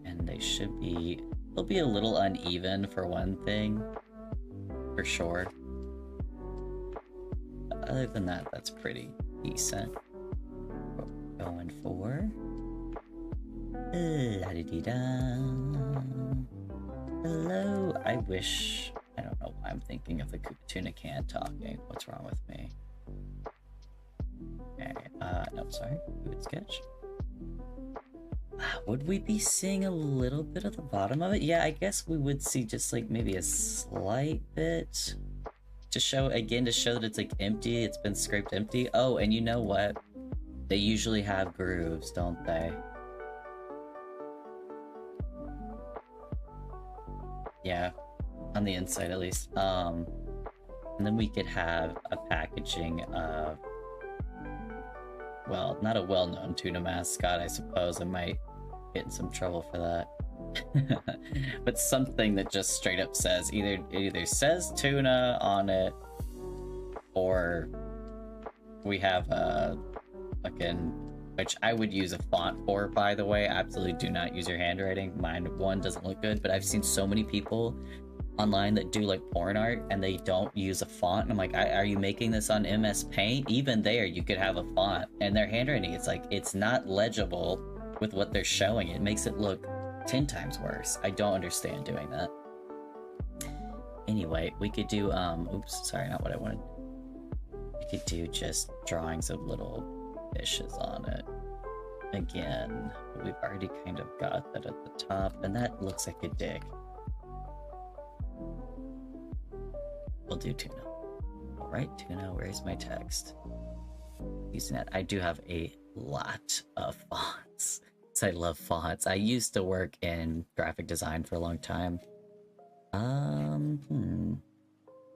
And they should be... They'll be a little uneven for one thing, for sure. But other than that, that's pretty decent. What we're going for... La-di-di-da. Hello. I wish... I don't know why I'm thinking of the tuna can talking. What's wrong with me? Okay, no, sorry. Food sketch. Would we be seeing a little bit of the bottom of it? Yeah, I guess we would see just like maybe a slight bit. To show that it's like empty, it's been scraped empty. Oh, and you know what? They usually have grooves, don't they? Yeah, on the inside at least. And then we could have a packaging of, well, not a well-known tuna mascot, I suppose. I might get in some trouble for that. But something that just straight up says, it either says tuna on it, or we have a fucking, which I would use a font for, by the way. Absolutely do not use your handwriting. Mine, one, doesn't look good, but I've seen so many people online that do like porn art and they don't use a font, and I'm like, are you making this on MS Paint? Even there you could have a font, and their handwriting, it's like, it's not legible with what they're showing. It makes it look 10 times worse. I don't understand doing that. Anyway, we could do oops, sorry, not what I wanted. We could do just drawings of little fishes on it again. We've already kind of got that at the top, and that looks like a dick. We'll do tuna. Alright, tuna, where's my text? Using that. I do have a lot of fonts. So I love fonts. I used to work in graphic design for a long time.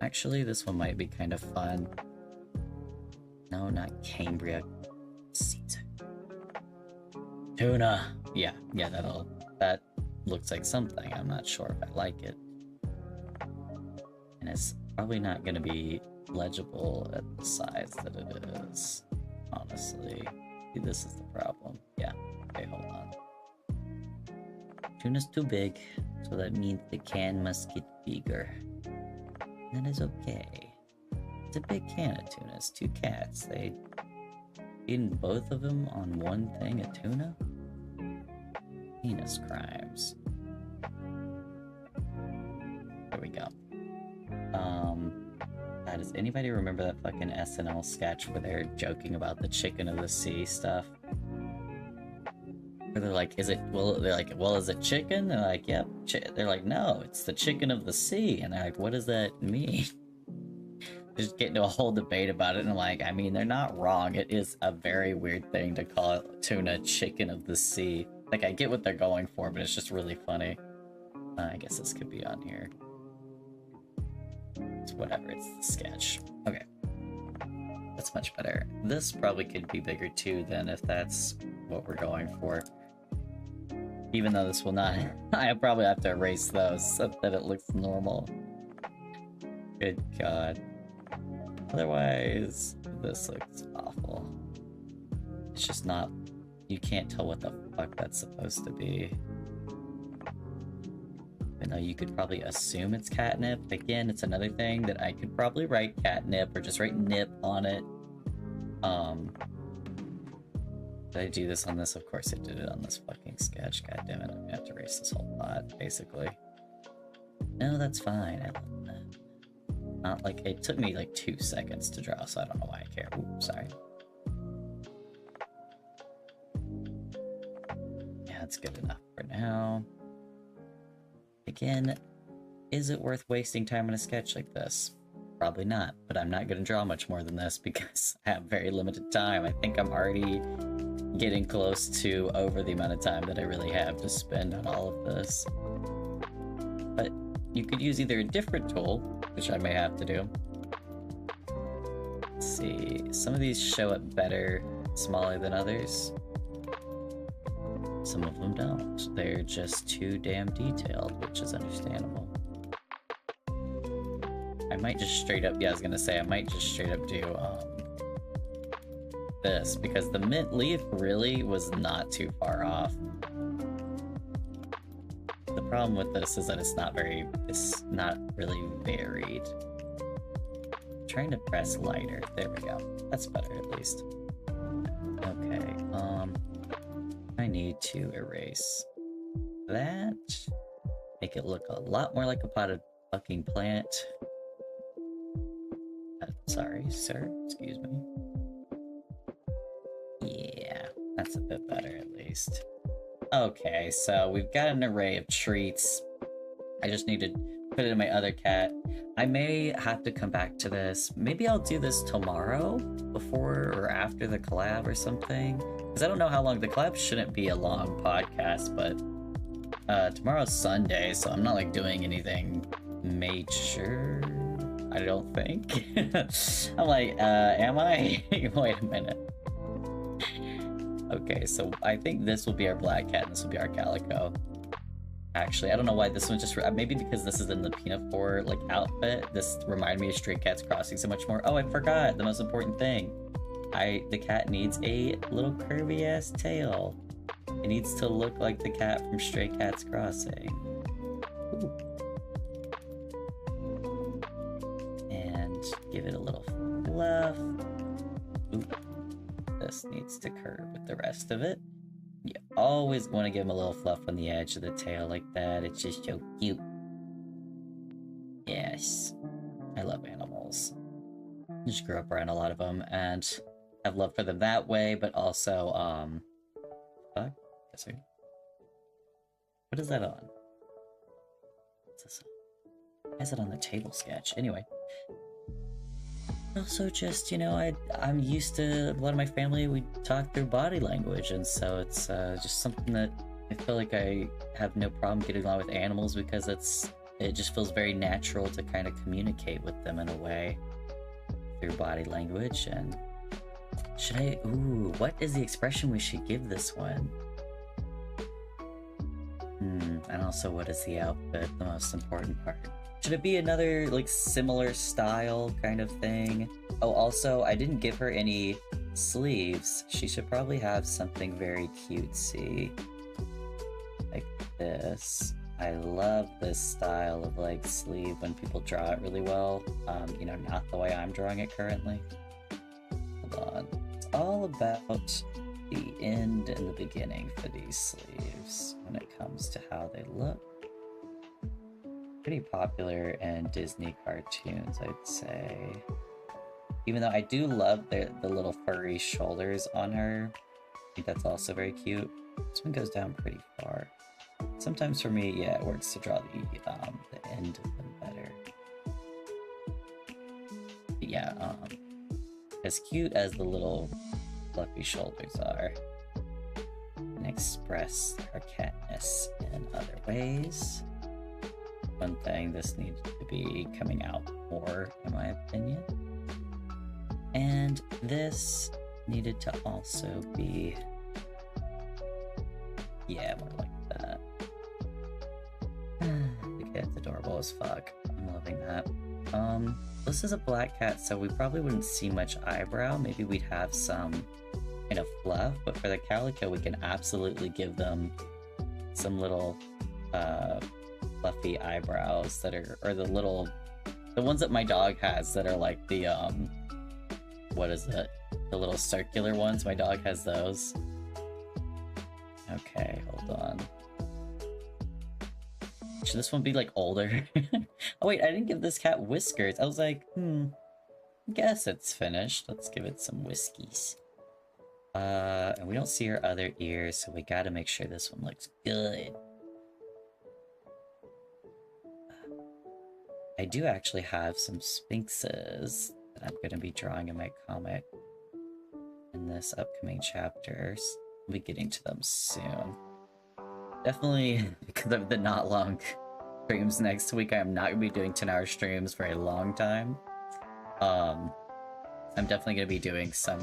Actually, this one might be kind of fun. No, not Cambria. Caesar. Tuna! Yeah, that looks like something. I'm not sure if I like it. And it's probably not going to be legible at the size that it is, honestly. See, this is the problem. Yeah, okay, hold on. Tuna's too big, so that means the can must get bigger. That is okay. It's a big can of tunas, 2 cats. They eating both of them on one thing of tuna? Heinous crimes. There we go. Does anybody remember that fucking SNL sketch where they're joking about the chicken of the sea stuff? Where they're like, is it, well, they're like, well, is it chicken? They're like, yep. They're like, no, it's the chicken of the sea. And they're like, what does that mean? Just get into a whole debate about it, and I'm like, I mean, they're not wrong. It is a very weird thing to call tuna chicken of the sea. Like, I get what they're going for, but it's just really funny. I guess this could be on here. It's whatever, it's the sketch. Okay. That's much better. This probably could be bigger too then, if that's what we're going for. Even though this will not, I probably have to erase those so that it looks normal. Good God. Otherwise, this looks awful. It's just not, you can't tell what the fuck that's supposed to be. Even though you could probably assume it's catnip. Again, it's another thing that I could probably write catnip or just write nip on it. Did I do this on this? Of course I did it on this fucking sketch. God damn it, I'm gonna have to erase this whole plot, basically. No, that's fine. I love that. Not like, it took me like 2 seconds to draw, so I don't know why I care. Oops, sorry. Yeah, that's good enough for now. Again, is it worth wasting time on a sketch like this? Probably not, but I'm not going to draw much more than this because I have very limited time. I think I'm already getting close to over the amount of time that I really have to spend on all of this. But you could use either a different tool, which I may have to do. Let's see, some of these show up better smaller than others. Some of them don't. They're just too damn detailed, which is understandable. I might just straight up, yeah, I was gonna say, I might just straight up do this, because the mint leaf really was not too far off. The problem with this is that it's not really varied. I'm trying to press lighter. There we go. That's better at least. Okay, I need to erase that. Make it look a lot more like a potted fucking plant. Sorry, sir. Excuse me. Yeah, that's a bit better at least. Okay, so we've got an array of treats. I just need to put it in my other cat. I may have to come back to this. Maybe I'll do this tomorrow, before or after the collab or something. Because I don't know how long. The collab shouldn't be a long podcast, but tomorrow's Sunday, so I'm not like doing anything major. I don't think. I'm like, am I? Wait a minute. Okay, so I think this will be our black cat and this will be our calico. Actually, I don't know why this one just... Maybe because this is in the Pinafore, like, outfit. This reminded me of Stray Cats Crossing so much more. Oh, I forgot the most important thing. The cat needs a little curvy-ass tail. It needs to look like the cat from Stray Cats Crossing. Ooh. And give it a little fluff. Ooh. This needs to curve with the rest of it. You always want to give him a little fluff on the edge of the tail like that. It's just so cute. Yes. I love animals. I just grew up around a lot of them and have love for them that way, but also, fuck? What is that on? What's this on? Why is it on the table sketch? Anyway. Also just, you know, I'm used to, a lot of my family, we talk through body language, and so it's just something that I feel like I have no problem getting along with animals because it just feels very natural to kind of communicate with them in a way through body language. And what is the expression we should give this one? And also, what is the outfit, the most important part? Should it be another, like, similar style kind of thing? Oh, also, I didn't give her any sleeves. She should probably have something very cutesy. Like this. I love this style of, like, sleeve when people draw it really well. You know, not the way I'm drawing it currently. Hold on. It's all about the end and the beginning for these sleeves when it comes to how they look. Pretty popular in Disney cartoons, I'd say. Even though I do love the little furry shoulders on her. I think that's also very cute. This one goes down pretty far. Sometimes for me, yeah, it works to draw the end of them better. But yeah, as cute as the little fluffy shoulders are, and express her catness in other ways. One thing, this needs to be coming out more, in my opinion. And this needed to also be, yeah, more like that. adorable as fuck. I'm loving that. This is a black cat, so we probably wouldn't see much eyebrow. Maybe we'd have some kind of fluff, but for the calico, we can absolutely give them some little fluffy eyebrows that are, or the ones that my dog has that are like the what is it? The little circular ones. My dog has those. Okay, hold on. Should this one be like older? Oh wait, I didn't give this cat whiskers. I was like, guess it's finished. Let's give it some whiskies. And we don't see her other ears, so we gotta make sure this one looks good. I do actually have some sphinxes that I'm gonna be drawing in my comic in this upcoming chapters. I'll be getting to them soon. Definitely, because of the not long streams next week, I'm not going to be doing 10-hour streams for a long time. I'm definitely going to be doing some,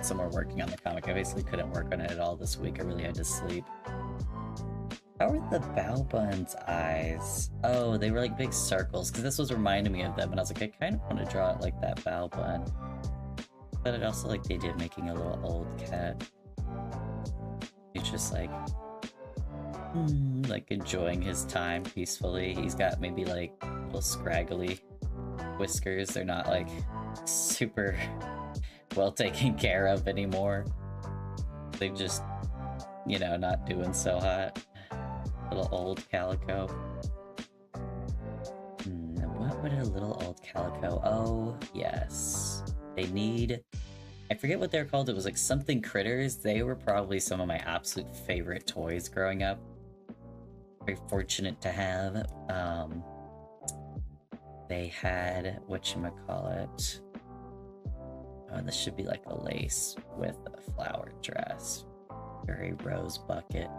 some more working on the comic. I basically couldn't work on it at all this week. I really had to sleep. How are the Balbun's eyes? Oh, they were like big circles, because this was reminding me of them, and I was like, I kind of want to draw it like that Balbun. But it also like the idea of making a little old cat. He's just like enjoying his time peacefully. He's got maybe like little scraggly whiskers. They're not like super well taken care of anymore. They're just, you know, not doing so hot. Little old calico. What would a little old calico? Oh, yes. They need... I forget what they're called. It was like something critters. They were probably some of my absolute favorite toys growing up. Very fortunate to have. They had, whatchamacallit. Oh, this should be like a lace with a flower dress. Very rose bucket.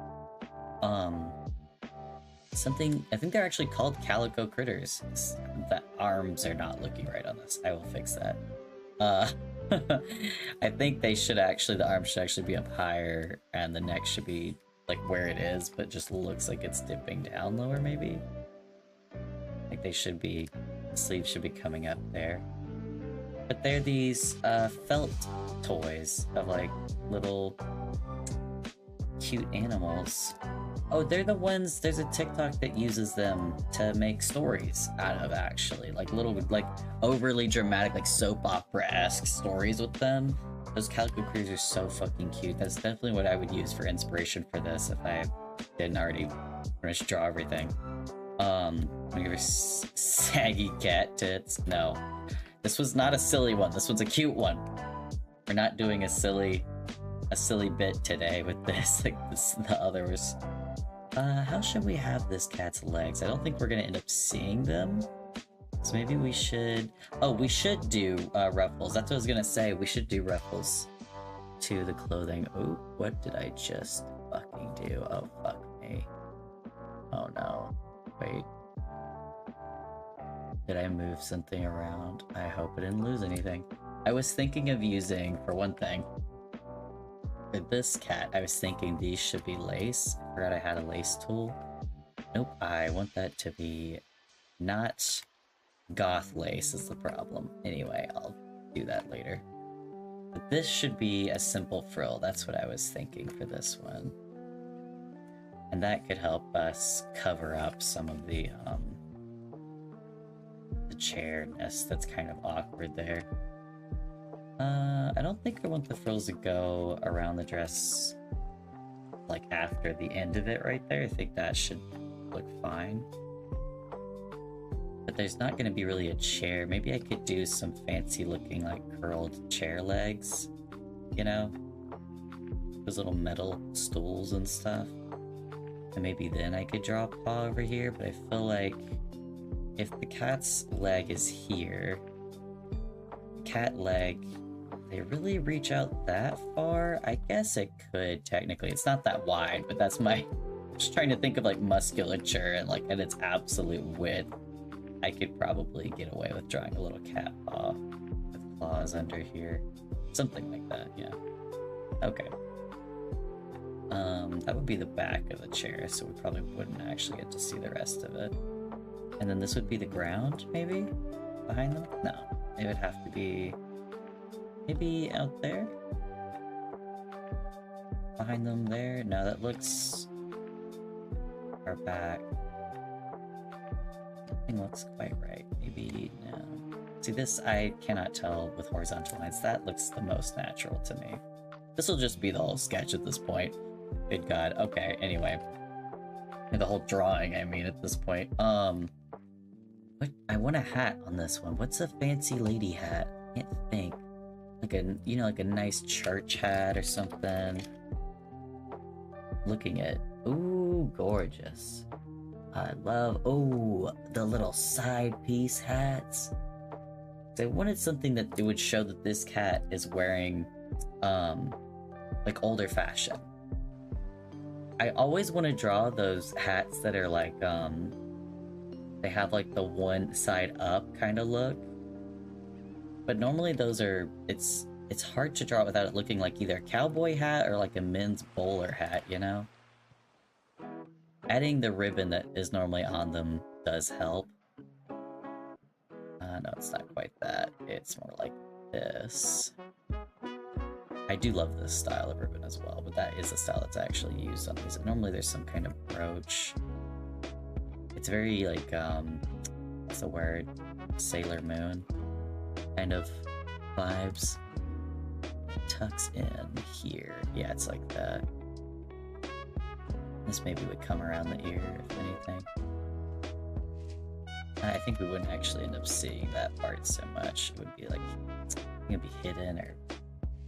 Something, I think they're actually called calico critters. The arms are not looking right on this. I will fix that. I think they should actually, the arm should actually be up higher and the neck should be like where it is, but just looks like it's dipping down lower maybe. Like they should be, the sleeves should be coming up there. But they're these felt toys of like little cute animals. Oh, they're the ones, there's a TikTok that uses them to make stories out of, actually. Like little, like overly dramatic, like soap opera-esque stories with them. Those calico critters are so fucking cute. That's definitely what I would use for inspiration for this if I didn't already finish draw everything. I'm gonna give her saggy cat tits. No. This was not a silly one. This one's a cute one. We're not doing a silly bit today with this, like this, the others. How should we have this cat's legs? I don't think we're gonna end up seeing them. So maybe we should... Oh, we should do ruffles. That's what I was gonna say. We should do ruffles to the clothing. Oh, what did I just fucking do? Oh, fuck me. Oh no. Wait. Did I move something around? I hope I didn't lose anything. I was thinking of using, for one thing, for this cat, I was thinking these should be lace. I forgot I had a lace tool. Nope, I want that to be not goth lace is the problem. Anyway, I'll do that later. But this should be a simple frill. That's what I was thinking for this one. And that could help us cover up some of the chairness that's kind of awkward there. I don't think I want the frills to go around the dress like after the end of it right there. I think that should look fine. But there's not going to be really a chair. Maybe I could do some fancy looking like curled chair legs, you know? Those little metal stools and stuff. And maybe then I could draw a paw over here, but I feel like if the cat's leg is here, cat leg, they really reach out that far? I guess it could, technically. It's not that wide, but that's my... just trying to think of like musculature and like at its absolute width. I could probably get away with drawing a little cat paw with claws under here. Something like that, yeah. Okay. That would be the back of the chair, so we probably wouldn't actually get to see the rest of it. And then this would be the ground, maybe? Behind them? No. It would have to be... maybe out there? Behind them there? No, that looks... far back. Nothing looks quite right. Maybe, no. See, this I cannot tell with horizontal lines. That looks the most natural to me. This will just be the whole sketch at this point. Good God. Okay, anyway. And the whole drawing, I mean, at this point. What? I want a hat on this one. What's a fancy lady hat? I can't think. Like a, you know, like a nice church hat or something. Looking at, ooh, gorgeous. I love, oh, the little side piece hats. I wanted something that it would show that this cat is wearing, like older fashion. I always want to draw those hats that are like, they have like the one side up kind of look. But normally those are, it's hard to draw without it looking like either a cowboy hat or like a men's bowler hat, you know? Adding the ribbon that is normally on them does help. No, it's not quite that. It's more like this. I do love this style of ribbon as well, but that is a style that's actually used on these. Normally there's some kind of brooch. It's very like, what's the word? Sailor Moon kind of vibes. It tucks in here. Yeah, it's like that. This maybe would come around the ear, if anything. I think we wouldn't actually end up seeing that part so much. It would be like, it's gonna be hidden or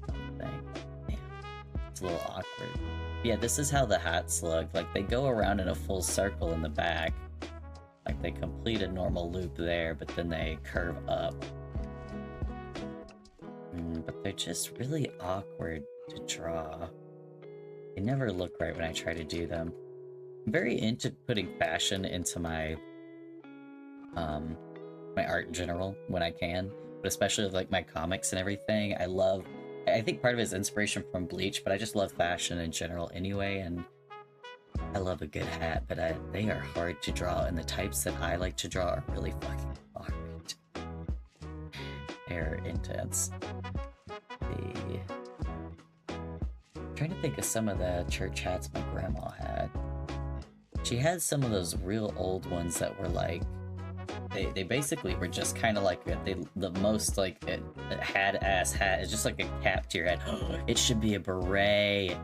something. Man, it's a little awkward. Yeah, this is how the hats look. Like, they go around in a full circle in the back. Like, they complete a normal loop there, but then they curve up. But they're just really awkward to draw. They never look right when I try to do them. I'm very into putting fashion into my my art in general when I can, but especially with like my comics and everything. I think part of it is inspiration from Bleach, but I just love fashion in general anyway, and I love a good hat, but they are hard to draw, and the types that I like to draw are really fucking hard. They're intense. I'm trying to think of some of the church hats my grandma had. She had some of those real old ones that were like, they basically were just kind of like the most like a had-ass hat. It's just like a cap to your head. It should be a beret.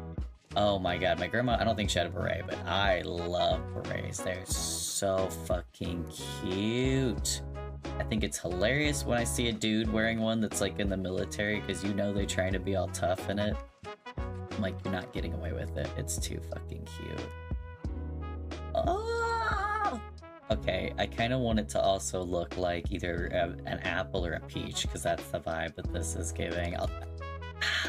Oh my god, my grandma, I don't think she had a beret, but I love berets. They're so fucking cute. I think it's hilarious when I see a dude wearing one that's like in the military, because you know they're trying to be all tough in it. I'm like, you're not getting away with it. It's too fucking cute. Oh! Okay, I kind of want it to also look like either an apple or a peach, because that's the vibe that this is giving.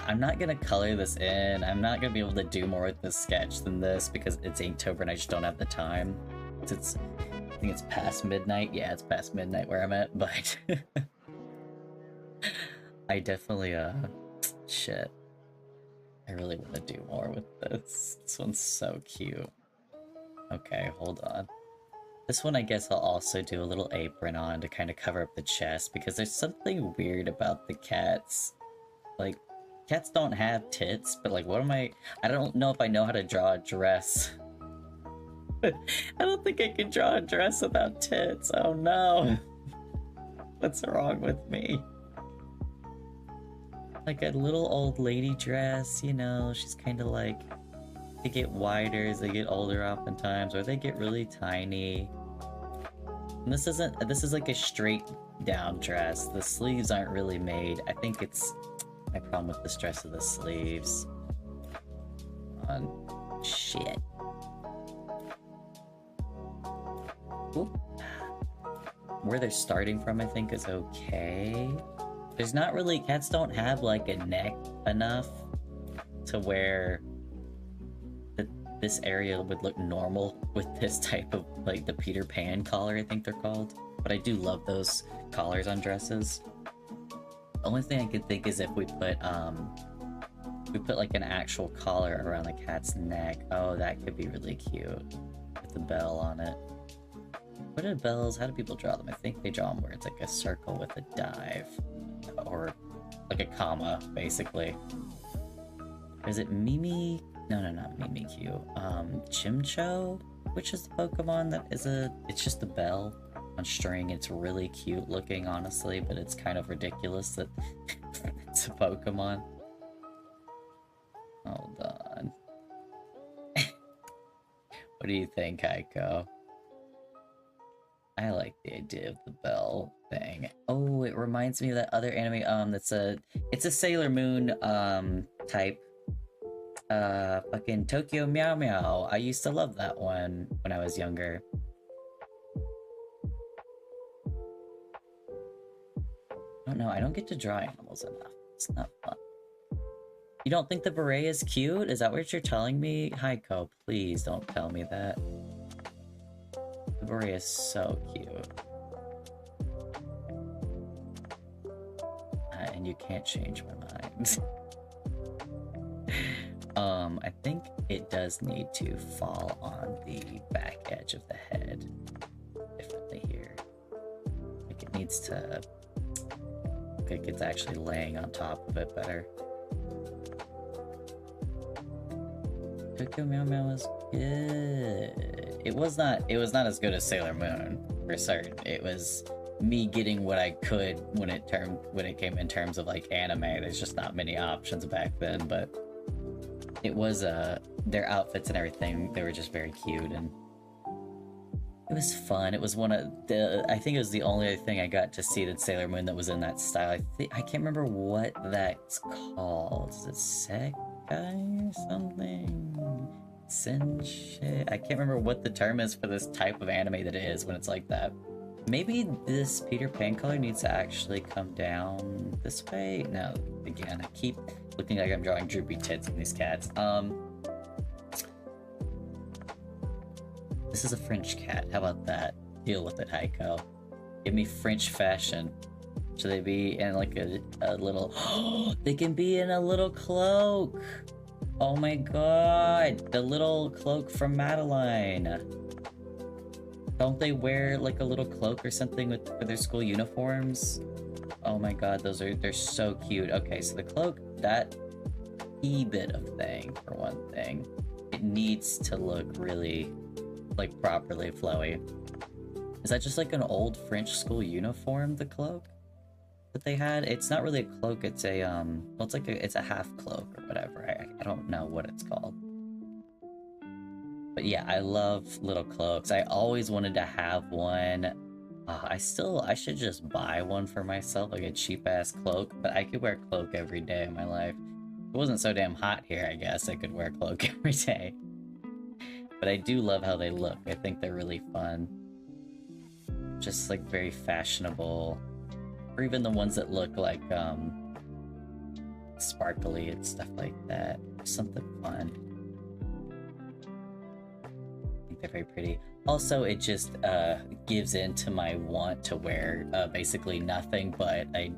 I'm not gonna color this in. I'm not gonna be able to do more with this sketch than this, because it's Inktober and I just don't have the time. I think it's past midnight. Yeah, it's past midnight where I'm at, but I definitely, shit. I really want to do more with this. This one's so cute. Okay, hold on. This one I guess I'll also do a little apron on to kind of cover up the chest, because there's something weird about the cats. Like, cats don't have tits, but like, I don't know if I know how to draw a dress. I don't think I can draw a dress without tits. Oh no. What's wrong with me? Like a little old lady dress, you know, she's kind of like, they get wider as they get older oftentimes, or they get really tiny. And this is like a straight down dress. The sleeves aren't really made. I think it's my problem with this dress of the sleeves. Shit. Oop. Where they're starting from, I think, is okay. There's not really, cats don't have like a neck enough to where this area would look normal with this type of, like, the Peter Pan collar, I think they're called. But I do love those collars on dresses. The only thing I could think is if we We put like an actual collar around the cat's neck. Oh, that could be really cute. With the bell on it. What are bells? How do people draw them? I think they draw them where it's like a circle with a dive. Or like a comma, basically. Is it Mimi? No, not Mimikyu. Chimcho? Which is the Pokemon that is it's just a bell on string. It's really cute looking, honestly, but it's kind of ridiculous that it's a Pokemon. Hold on. What do you think, Heiko? I like the idea of the bell thing. Oh, it reminds me of that other anime, it's a Sailor Moon, type. Fucking Tokyo Meow Meow. I used to love that one when I was younger. I don't know, I don't get to draw animals enough. It's not fun. You don't think the beret is cute? Is that what you're telling me? Heiko, please don't tell me that. The beret is so cute. And you can't change my mind. I think it does need to fall on the back edge of the head. Differently here. Like it needs to... like it's actually laying on top of it better. Tokyo Meow Meow was good. It was not as good as Sailor Moon, for certain. It was me getting what I could when it came in terms of like anime. There's just not many options back then, but it was their outfits and everything, they were just very cute and it was fun. It was one of the, I think it was the only thing I got to see in Sailor Moon that was in that style. I can't remember what that's called. Is it Sekai or something? Senshi? I can't remember what the term is for this type of anime that it is when it's like that. Maybe this Peter Pan color needs to actually come down this way? No, again, I keep looking like I'm drawing droopy tits in these cats. This is a French cat. How about that? Deal with it, Heiko. Give me French fashion. Should they be in like a little... they can be in a little cloak! Oh my god! The little cloak from Madeline! Don't they wear like a little cloak or something for their school uniforms? Oh my god, they're so cute. Okay, so the cloak, that bit of thing, for one thing, it needs to look really, like, properly flowy. Is that just like an old French school uniform, the cloak that they had? It's not really a cloak, it's a, well, it's a half cloak or whatever. I don't know what it's called. But yeah, I love little cloaks. I always wanted to have one. I should just buy one for myself, like a cheap-ass cloak, but I could wear a cloak every day of my life. If it wasn't so damn hot here, I guess I could wear a cloak every day. But I do love how they look. I think they're really fun. Just like very fashionable. Or even the ones that look like sparkly and stuff like that. Something fun. I think they're very pretty. Also, it just gives in to my want to wear basically nothing but a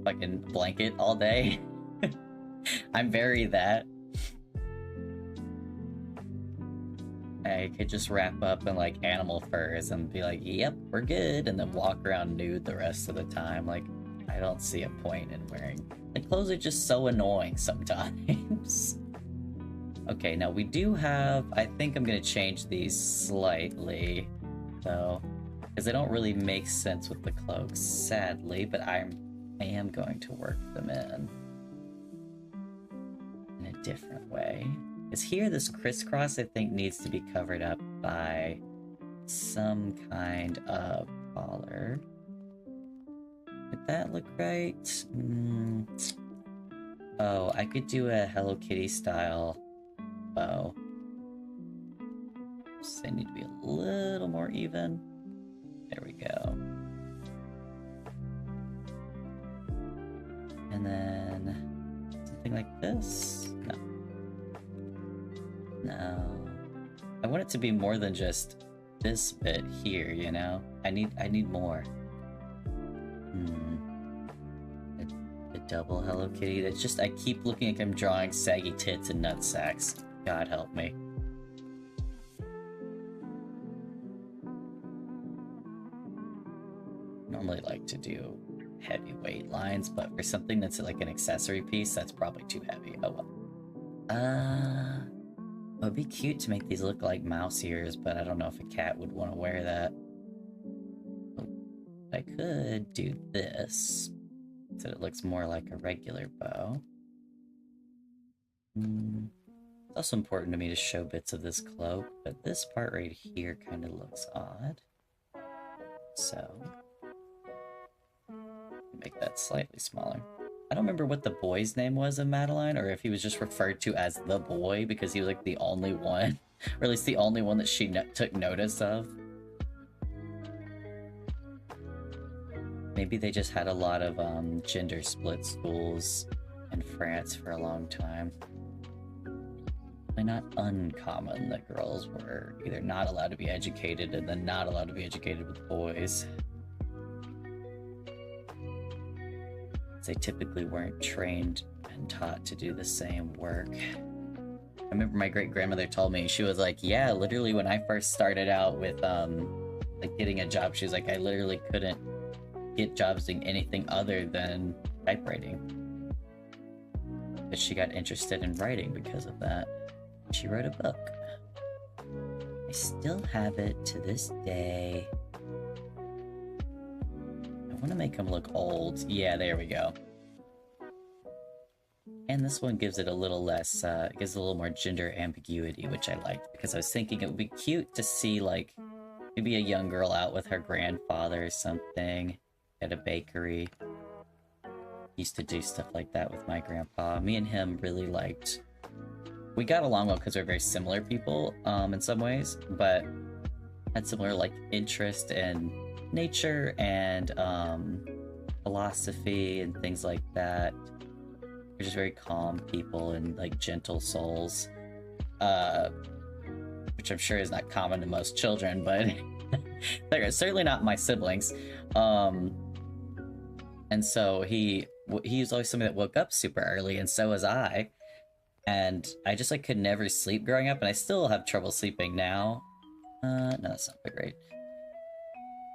fucking blanket all day. I'm very that. I could just wrap up in like animal furs and be like, yep, we're good, and then walk around nude the rest of the time. Like, I don't see a point in wearing... like, clothes are just so annoying sometimes. Okay, now we do have... I think I'm gonna change these slightly, though, because they don't really make sense with the cloaks, sadly, but I am going to work them in a different way. Because here, this crisscross, I think, needs to be covered up by some kind of collar. Would that look right? Oh, I could do a Hello Kitty style bow. So they need to be a little more even. There we go. And then something like this? No. No. I want it to be more than just this bit here, you know? I need more. A Double Hello Kitty. That's just, I keep looking like I'm drawing saggy tits and nut sacks. God help me. Normally like to do heavyweight lines, but for something that's like an accessory piece, that's probably too heavy. Oh well. It would be cute to make these look like mouse ears, but I don't know if a cat would want to wear that. I could do this, so it looks more like a regular bow. It's also important to me to show bits of this cloak, but this part right here kind of looks odd. So, make that slightly smaller. I don't remember what the boy's name was in Madeline, or if he was just referred to as the boy because he was like the only one, or at least the only one that she took notice of. Maybe they just had a lot of gender split schools in France for a long time. Not uncommon that girls were either not allowed to be educated and then not allowed to be educated with boys. They typically weren't trained and taught to do the same work. I remember my great-grandmother told me, she was like, yeah, literally when I first started out with like getting a job, she was like, I literally couldn't get jobs doing anything other than typewriting. But she got interested in writing because of that. She wrote a book. I still have it to this day. I want to make him look old. Yeah, there we go. And this one gives it a little less, gives it a little more gender ambiguity, which I liked, because I was thinking it would be cute to see, like, maybe a young girl out with her grandfather or something at a bakery. Used to do stuff like that with my grandpa. Me and him really liked... We got along well because we're very similar people, in some ways, but had similar, like, interest in nature and, philosophy and things like that. We're just very calm people and, like, gentle souls. Which I'm sure is not common to most children, but they're certainly not my siblings. And so he was always somebody that woke up super early, and so was I. And I just, like, could never sleep growing up, and I still have trouble sleeping now. No, that's not quite right.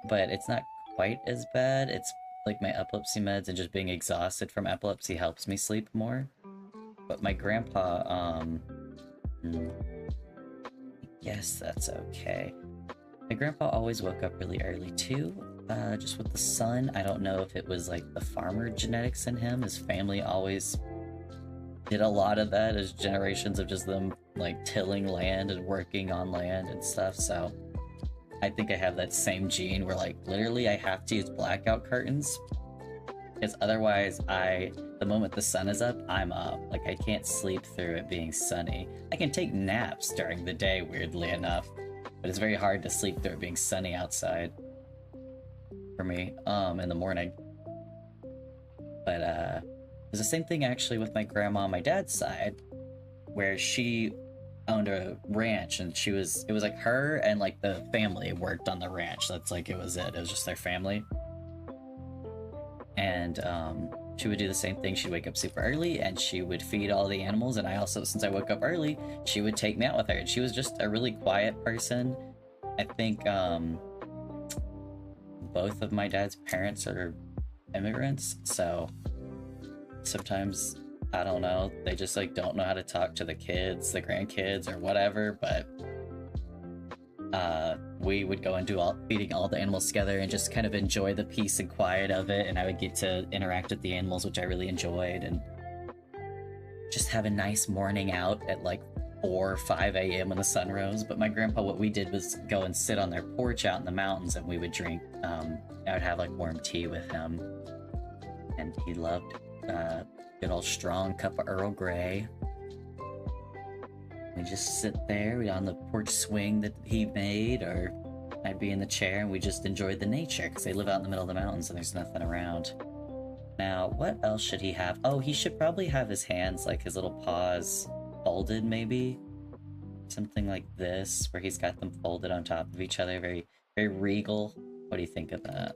But it's not quite as bad. It's like my epilepsy meds and just being exhausted from epilepsy helps me sleep more. But my grandpa, yes, that's okay. My grandpa always woke up really early too, just with the sun. I don't know if it was like the farmer genetics in him. His family always did a lot of that as generations of just them like tilling land and working on land and stuff, so I think I have that same gene where, like, literally I have to use blackout curtains because otherwise the moment the sun is up, I'm up. Like, I can't sleep through it being sunny. I can take naps during the day, weirdly enough, but it's very hard to sleep through it being sunny outside for me, in the morning. But, there's the same thing actually with my grandma on my dad's side, where she owned a ranch, and it was like her and like the family worked on the ranch. That's like, it was just their family. And she would do the same thing. She'd wake up super early and she would feed all the animals, and I also, since I woke up early, she would take me out with her, and she was just a really quiet person. I think both of my dad's parents are immigrants, so sometimes, I don't know, they just like don't know how to talk to the kids, the grandkids, or whatever, but we would go and do feeding all the animals together and just kind of enjoy the peace and quiet of it, and I would get to interact with the animals, which I really enjoyed, and just have a nice morning out at like 4 or 5 a.m. when the sun rose. But my grandpa, what we did was go and sit on their porch out in the mountains, and we would drink, I would have like warm tea with him, and he loved good old strong cup of Earl Grey. We just sit there, we on the porch swing that he made, or I'd be in the chair, and we just enjoyed the nature, because they live out in the middle of the mountains and there's nothing around. Now, what else should he have? Oh, he should probably have his hands, like his little paws, folded, maybe? Something like this, where he's got them folded on top of each other, very, very regal. What do you think of that?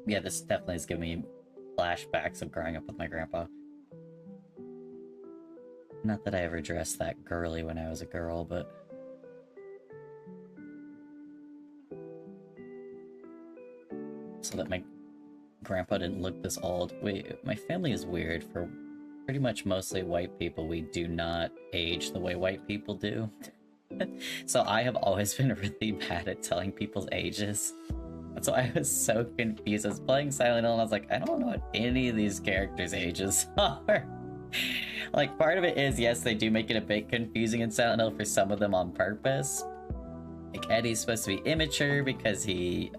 Yeah, this definitely is giving me flashbacks of growing up with my grandpa. Not that I ever dressed that girly when I was a girl, but... so that my grandpa didn't look this old. My family is weird. For pretty much mostly white people, we do not age the way white people do. So I have always been really bad at telling people's ages. That's why I was so confused. I was playing Silent Hill and I was like, I don't know what any of these characters' ages are. Like, part of it is, yes, they do make it a bit confusing in Silent Hill for some of them on purpose. Like, Eddie's supposed to be immature because he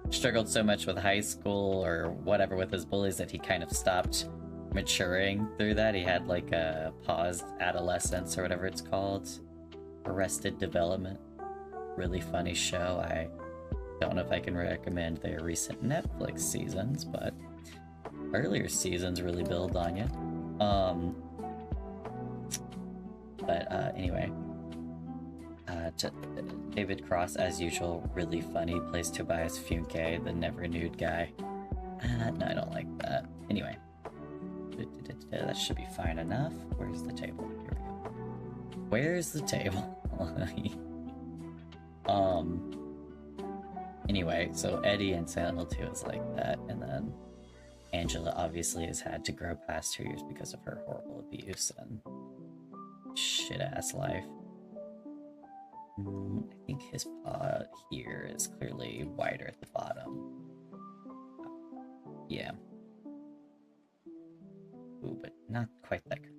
struggled so much with high school or whatever with his bullies that he kind of stopped maturing through that. He had like a paused adolescence or whatever it's called. Arrested Development. Really funny show. I don't know if I can recommend their recent Netflix seasons, but earlier seasons really build on you. Anyway, David Cross, as usual, really funny. Plays Tobias Funke, the never nude guy. No, I don't like that. Anyway, that should be fine enough. Where's the table? Here we go. Where's the table? Anyway, so Eddie in Silent Hill 2 is like that, and then Angela obviously has had to grow past 2 years because of her horrible abuse and shit-ass life. I think his paw here is clearly wider at the bottom. Yeah. Ooh, but not quite that good.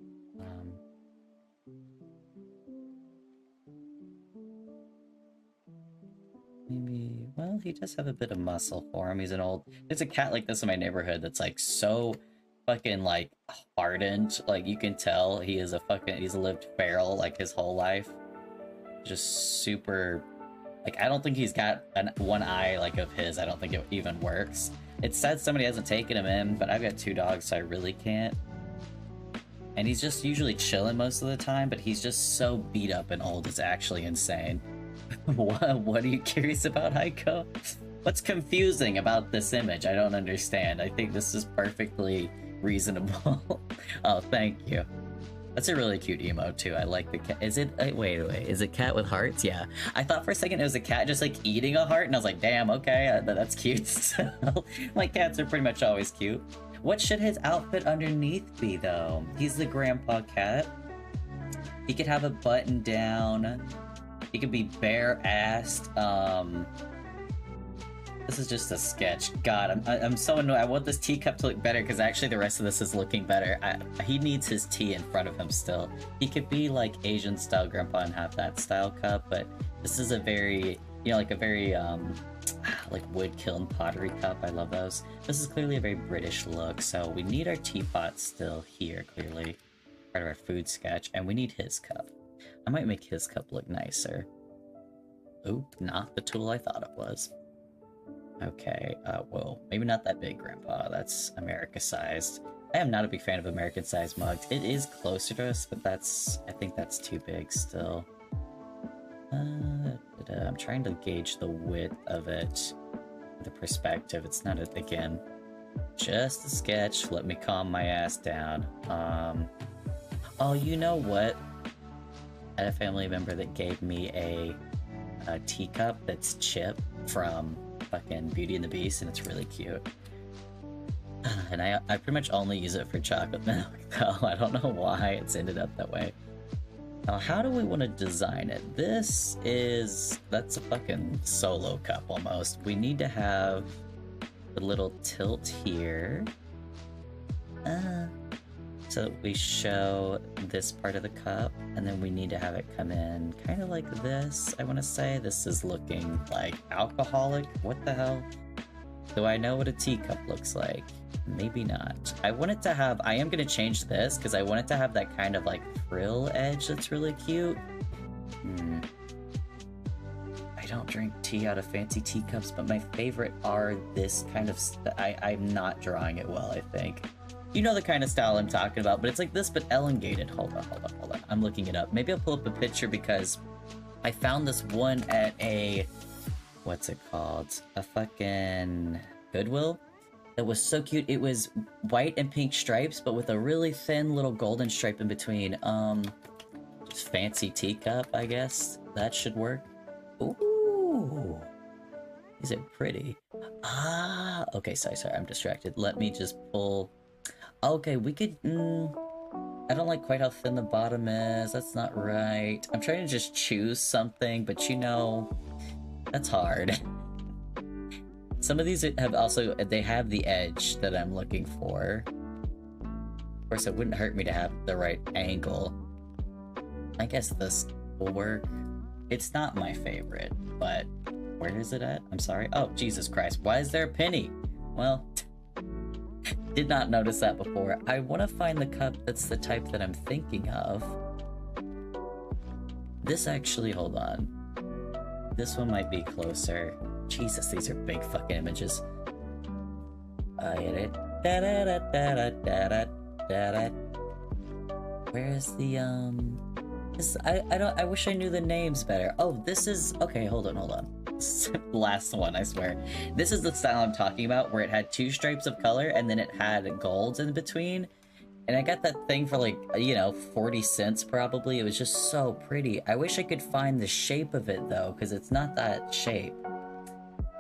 Maybe, well, he does have a bit of muscle for him. He's an old... There's a cat like this in my neighborhood that's like so fucking like hardened. Like you can tell he's lived feral like his whole life. Just super... Like, I don't think he's got one eye like of his. I don't think it even works. It's sad somebody hasn't taken him in, but I've got 2 dogs, so I really can't. And he's just usually chilling most of the time, but he's just so beat up and old, it's actually insane. What are you curious about, Heiko? What's confusing about this image? I don't understand. I think this is perfectly reasonable. Oh, thank you. That's a really cute emote too. I like the cat. Is it? Wait. Is it cat with hearts? Yeah. I thought for a second it was a cat just like eating a heart, and I was like, damn, okay, that's cute. So, my cats are pretty much always cute. What should his outfit underneath be though? He's the grandpa cat. He could have a button down. He could be bare-assed. This is just a sketch. God, I'm so annoyed. I want this teacup to look better because actually the rest of this is looking better. He needs his tea in front of him still. He could be like Asian style grandpa and have that style cup, but this is a very, you know, like a very like wood kiln pottery cup. I love those. This is clearly a very British look, so we need our teapot still here, clearly. Part of our food sketch, and we need his cup. I might make his cup look nicer. Oop, not the tool I thought it was. Okay, whoa, maybe not that big, Grandpa. That's America-sized. I am not a big fan of American-sized mugs. It is closer to us, but I think that's too big still. I'm trying to gauge the width of it, the perspective. It's not, again, just a sketch. Let me calm my ass down. Oh, you know what? I had a family member that gave me a teacup that's Chip from fucking Beauty and the Beast, and it's really cute. And I pretty much only use it for chocolate milk, though. I don't know why it's ended up that way. Now, how do we want to design it? That's a fucking solo cup almost. We need to have a little tilt here. So that we show this part of the cup, and then we need to have it come in kind of like this, I want to say. This is looking like alcoholic. What the hell? Do I know what a teacup looks like? Maybe not. I want it to have... I am going to change this, because I want it to have that kind of like frill edge that's really cute. I don't drink tea out of fancy teacups, but my favorite are this kind of... I'm not drawing it well, I think. You know the kind of style I'm talking about, but it's like this, but elongated. Hold on. I'm looking it up. Maybe I'll pull up a picture because I found this one at a... What's it called? A fucking Goodwill? that was so cute. It was white and pink stripes, but with a really thin little golden stripe in between. Just fancy teacup, I guess. That should work. Ooh. Is it pretty? Ah, okay, sorry, I'm distracted. Let me just pull... Okay, we could... I don't like quite how thin the bottom is. That's not right. I'm trying to just choose something, but you know, that's hard. Some of these have also, they have the edge that I'm looking for. Of course, it wouldn't hurt me to have the right angle. I guess this will work. It's not my favorite, but where is it at? I'm sorry. Oh, Jesus Christ. Why is there a penny? Well, did not notice that before. I want to find the cup that's the type that I'm thinking of. This actually, hold on. This one might be closer. Jesus, these are big fucking images. Where's the, I wish I knew the names better. Oh, this is, okay, hold on. Last one, I swear. This is the style I'm talking about, where it had 2 stripes of color and then it had golds in between. And I got that thing for like, you know, 40 cents probably. It was just so pretty. I wish I could find the shape of it though, because it's not that shape.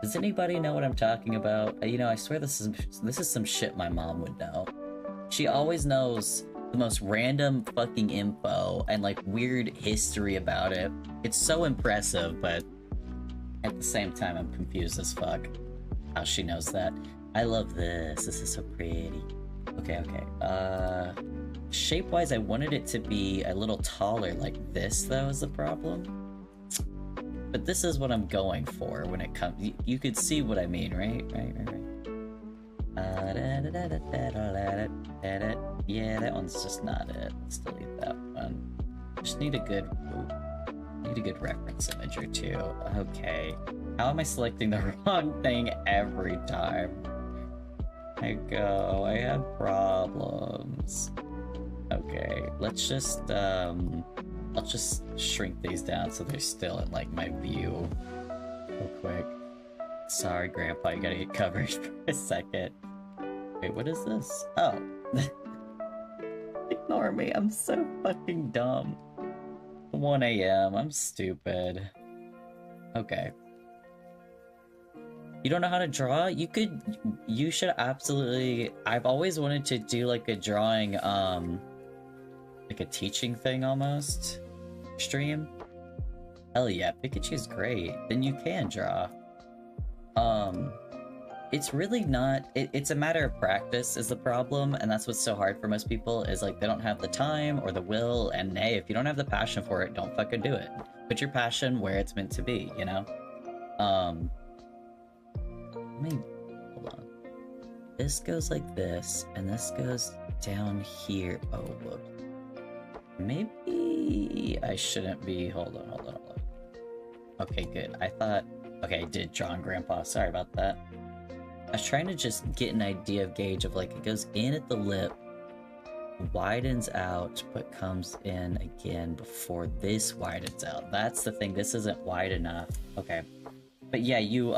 Does anybody know what I'm talking about? You know, I swear this is some shit my mom would know. She always knows the most random fucking info and like weird history about it. It's so impressive, but at the same time, I'm confused as fuck how she knows that. I love this. This is so pretty. Okay. Shape-wise, I wanted it to be a little taller like this, though, is the problem. But this is what I'm going for when it comes... You could see what I mean, right? Yeah, that one's just not it. Let's delete that one. Just need a good... Need a good reference image or two. Okay. How am I selecting the wrong thing every time I go? I have problems. Okay, let's just, I'll just shrink these down so they're still in, like, my view real quick. Sorry, Grandpa, you gotta get covered for a second. Wait, what is this? Oh. Ignore me, I'm so fucking dumb. 1 AM, I'm stupid. Okay. You don't know how to draw? You should absolutely... I've always wanted to do like a drawing, like a teaching thing almost. Stream. Hell yeah, Pikachu's great. Then you can draw. It's really not... It's a matter of practice is the problem, and that's what's so hard for most people, is like they don't have the time or the will, and hey, if you don't have the passion for it, don't fucking do it. Put your passion where it's meant to be, you know? Let me... Hold on. This goes like this, and this goes down here. Oh, whoops. Maybe I shouldn't be... Hold on. Okay, good. I thought... Okay, I did draw on Grandpa. Sorry about that. I was trying to just get an idea of gauge of like, it goes in at the lip, widens out, but comes in again before this widens out. That's the thing, this isn't wide enough. Okay. But yeah, you,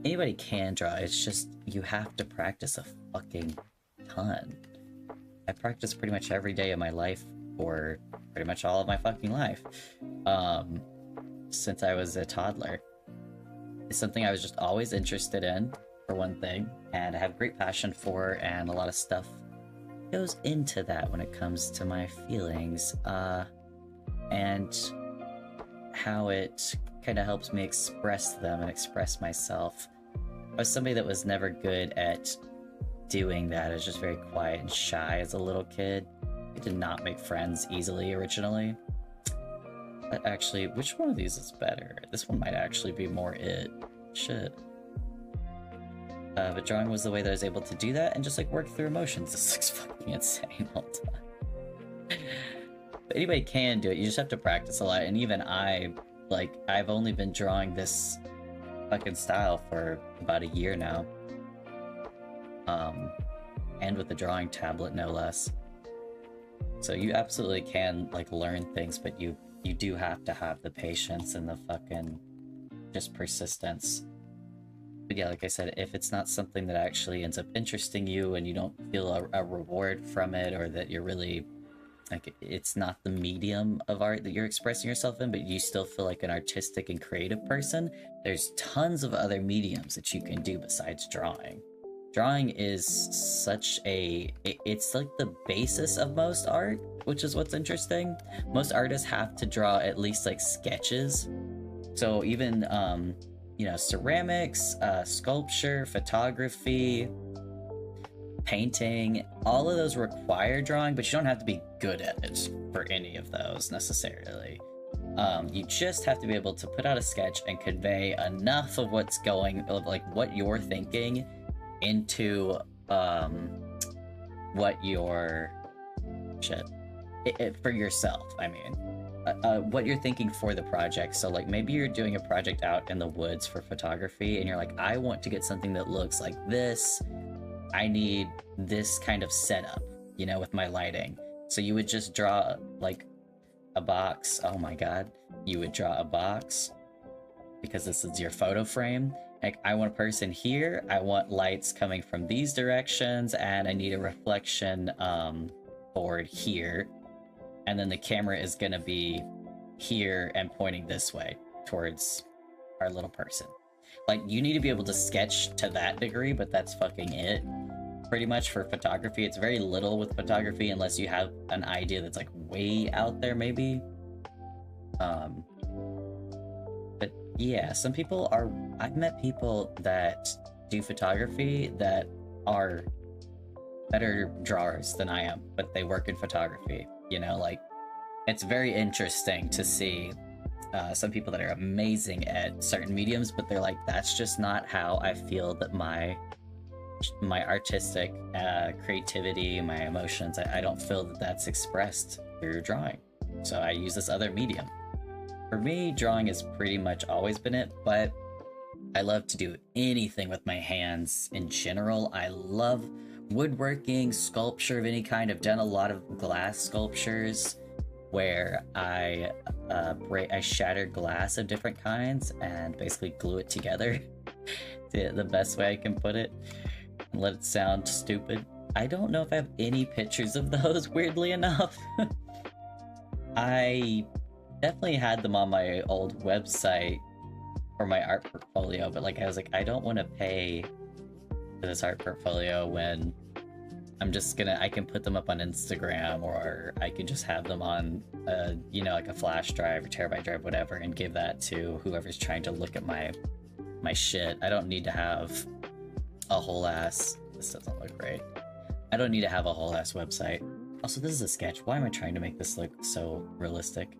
anybody can draw, it's just, you have to practice a fucking ton. I practice pretty much every day of my life for pretty much all of my fucking life. Since I was a toddler. It's something I was just always interested in, for one thing, and I have great passion for, and a lot of stuff goes into that when it comes to my feelings, and how it kind of helps me express them and express myself. I was somebody that was never good at doing that. I was just very quiet and shy as a little kid. I did not make friends easily originally. But actually, which one of these is better? This one might actually be more it. Shit. But drawing was the way that I was able to do that and just like work through emotions. This looks fucking insane all the time. But anybody can do it, you just have to practice a lot. And even I've only been drawing this fucking style for about a year now. And with the drawing tablet, no less. So you absolutely can like learn things, but you do have to have the patience and the fucking just persistence. But yeah, like I said, if it's not something that actually ends up interesting you and you don't feel a reward from it, or that you're really like, it's not the medium of art that you're expressing yourself in, but you still feel like an artistic and creative person, there's tons of other mediums that you can do besides drawing. Drawing is such it's like the basis of most art, which is what's interesting. Most artists have to draw at least like sketches. So even, you know, ceramics, sculpture, photography, painting, all of those require drawing, but you don't have to be good at it for any of those necessarily. You just have to be able to put out a sketch and convey enough of what's going, of like what you're thinking into what your for yourself, I mean. What you're thinking for the project. So like maybe you're doing a project out in the woods for photography and you're like, I want to get something that looks like this. I need this kind of setup, you know, with my lighting. So you would just draw like a box. Oh my god. You would draw a box because this is your photo frame. Like, I want a person here. I want lights coming from these directions and I need a reflection board here. And then the camera is gonna be here and pointing this way towards our little person. Like, you need to be able to sketch to that degree, but that's fucking it. Pretty much for photography, it's very little with photography unless you have an idea that's like way out there, maybe. But yeah, some people are, I've met people that do photography that are better drawers than I am, but they work in photography. You know, like, it's very interesting to see some people that are amazing at certain mediums, but they're like, that's just not how I feel that my artistic creativity, my emotions, I don't feel that that's expressed through drawing. So I use this other medium. For me, drawing has pretty much always been it, but I love to do anything with my hands in general. I love woodworking, sculpture of any kind. I've done a lot of glass sculptures where I shatter glass of different kinds and basically glue it together the best way I can put it and let it sound stupid. I don't know if I have any pictures of those, weirdly enough. I definitely had them on my old website for my art portfolio, but like I was like, I don't want to pay for this art portfolio when I'm just gonna, I can put them up on Instagram, or I can just have them on you know, like a flash drive or terabyte drive, whatever, and give that to whoever's trying to look at my shit. I don't need to have a whole ass, this doesn't look great. I don't need to have a whole ass website. Also, this is a sketch. Why am I trying to make this look so realistic?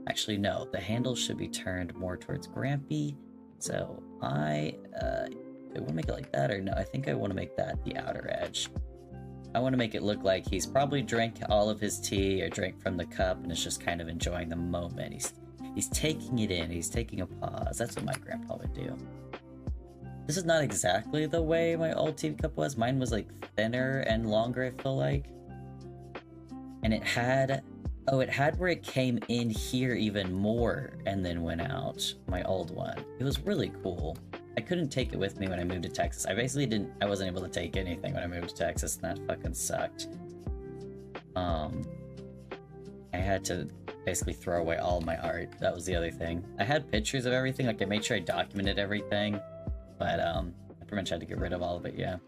Actually no, the handle should be turned more towards Grampy. So I want to make it like that, or no, I think I want to make that the outer edge. I want to make it look like he's probably drank all of his tea or drank from the cup and is just kind of enjoying the moment. He's taking it in, he's taking a pause. That's what my grandpa would do. This is not exactly the way my old tea cup was. Mine was like thinner and longer, I feel like. And it had, oh, it had where it came in here even more and then went out, my old one. It was really cool. I couldn't take it with me when I moved to Texas. I wasn't able to take anything when I moved to Texas, and that fucking sucked. I had to basically throw away all of my art. That was the other thing. I had pictures of everything, like I made sure I documented everything, but I pretty much had to get rid of all of it, yeah.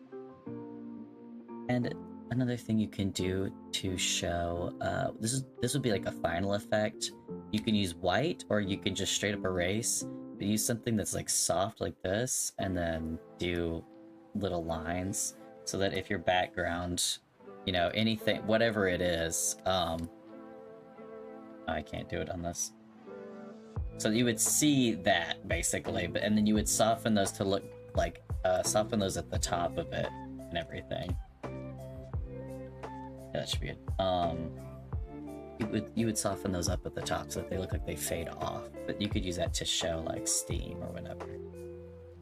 And another thing you can do to show, this would be like a final effect. You can use white, or you can just straight up erase. But use something that's like soft like this, and then do little lines, so that if your background, you know, anything, whatever it is, I can't do it on this. So you would see that basically, but and then you would soften those to look like, soften those at the top of it and everything. Yeah, that should be it. You would soften those up at the top so that they look like they fade off, but you could use that to show like steam or whatever.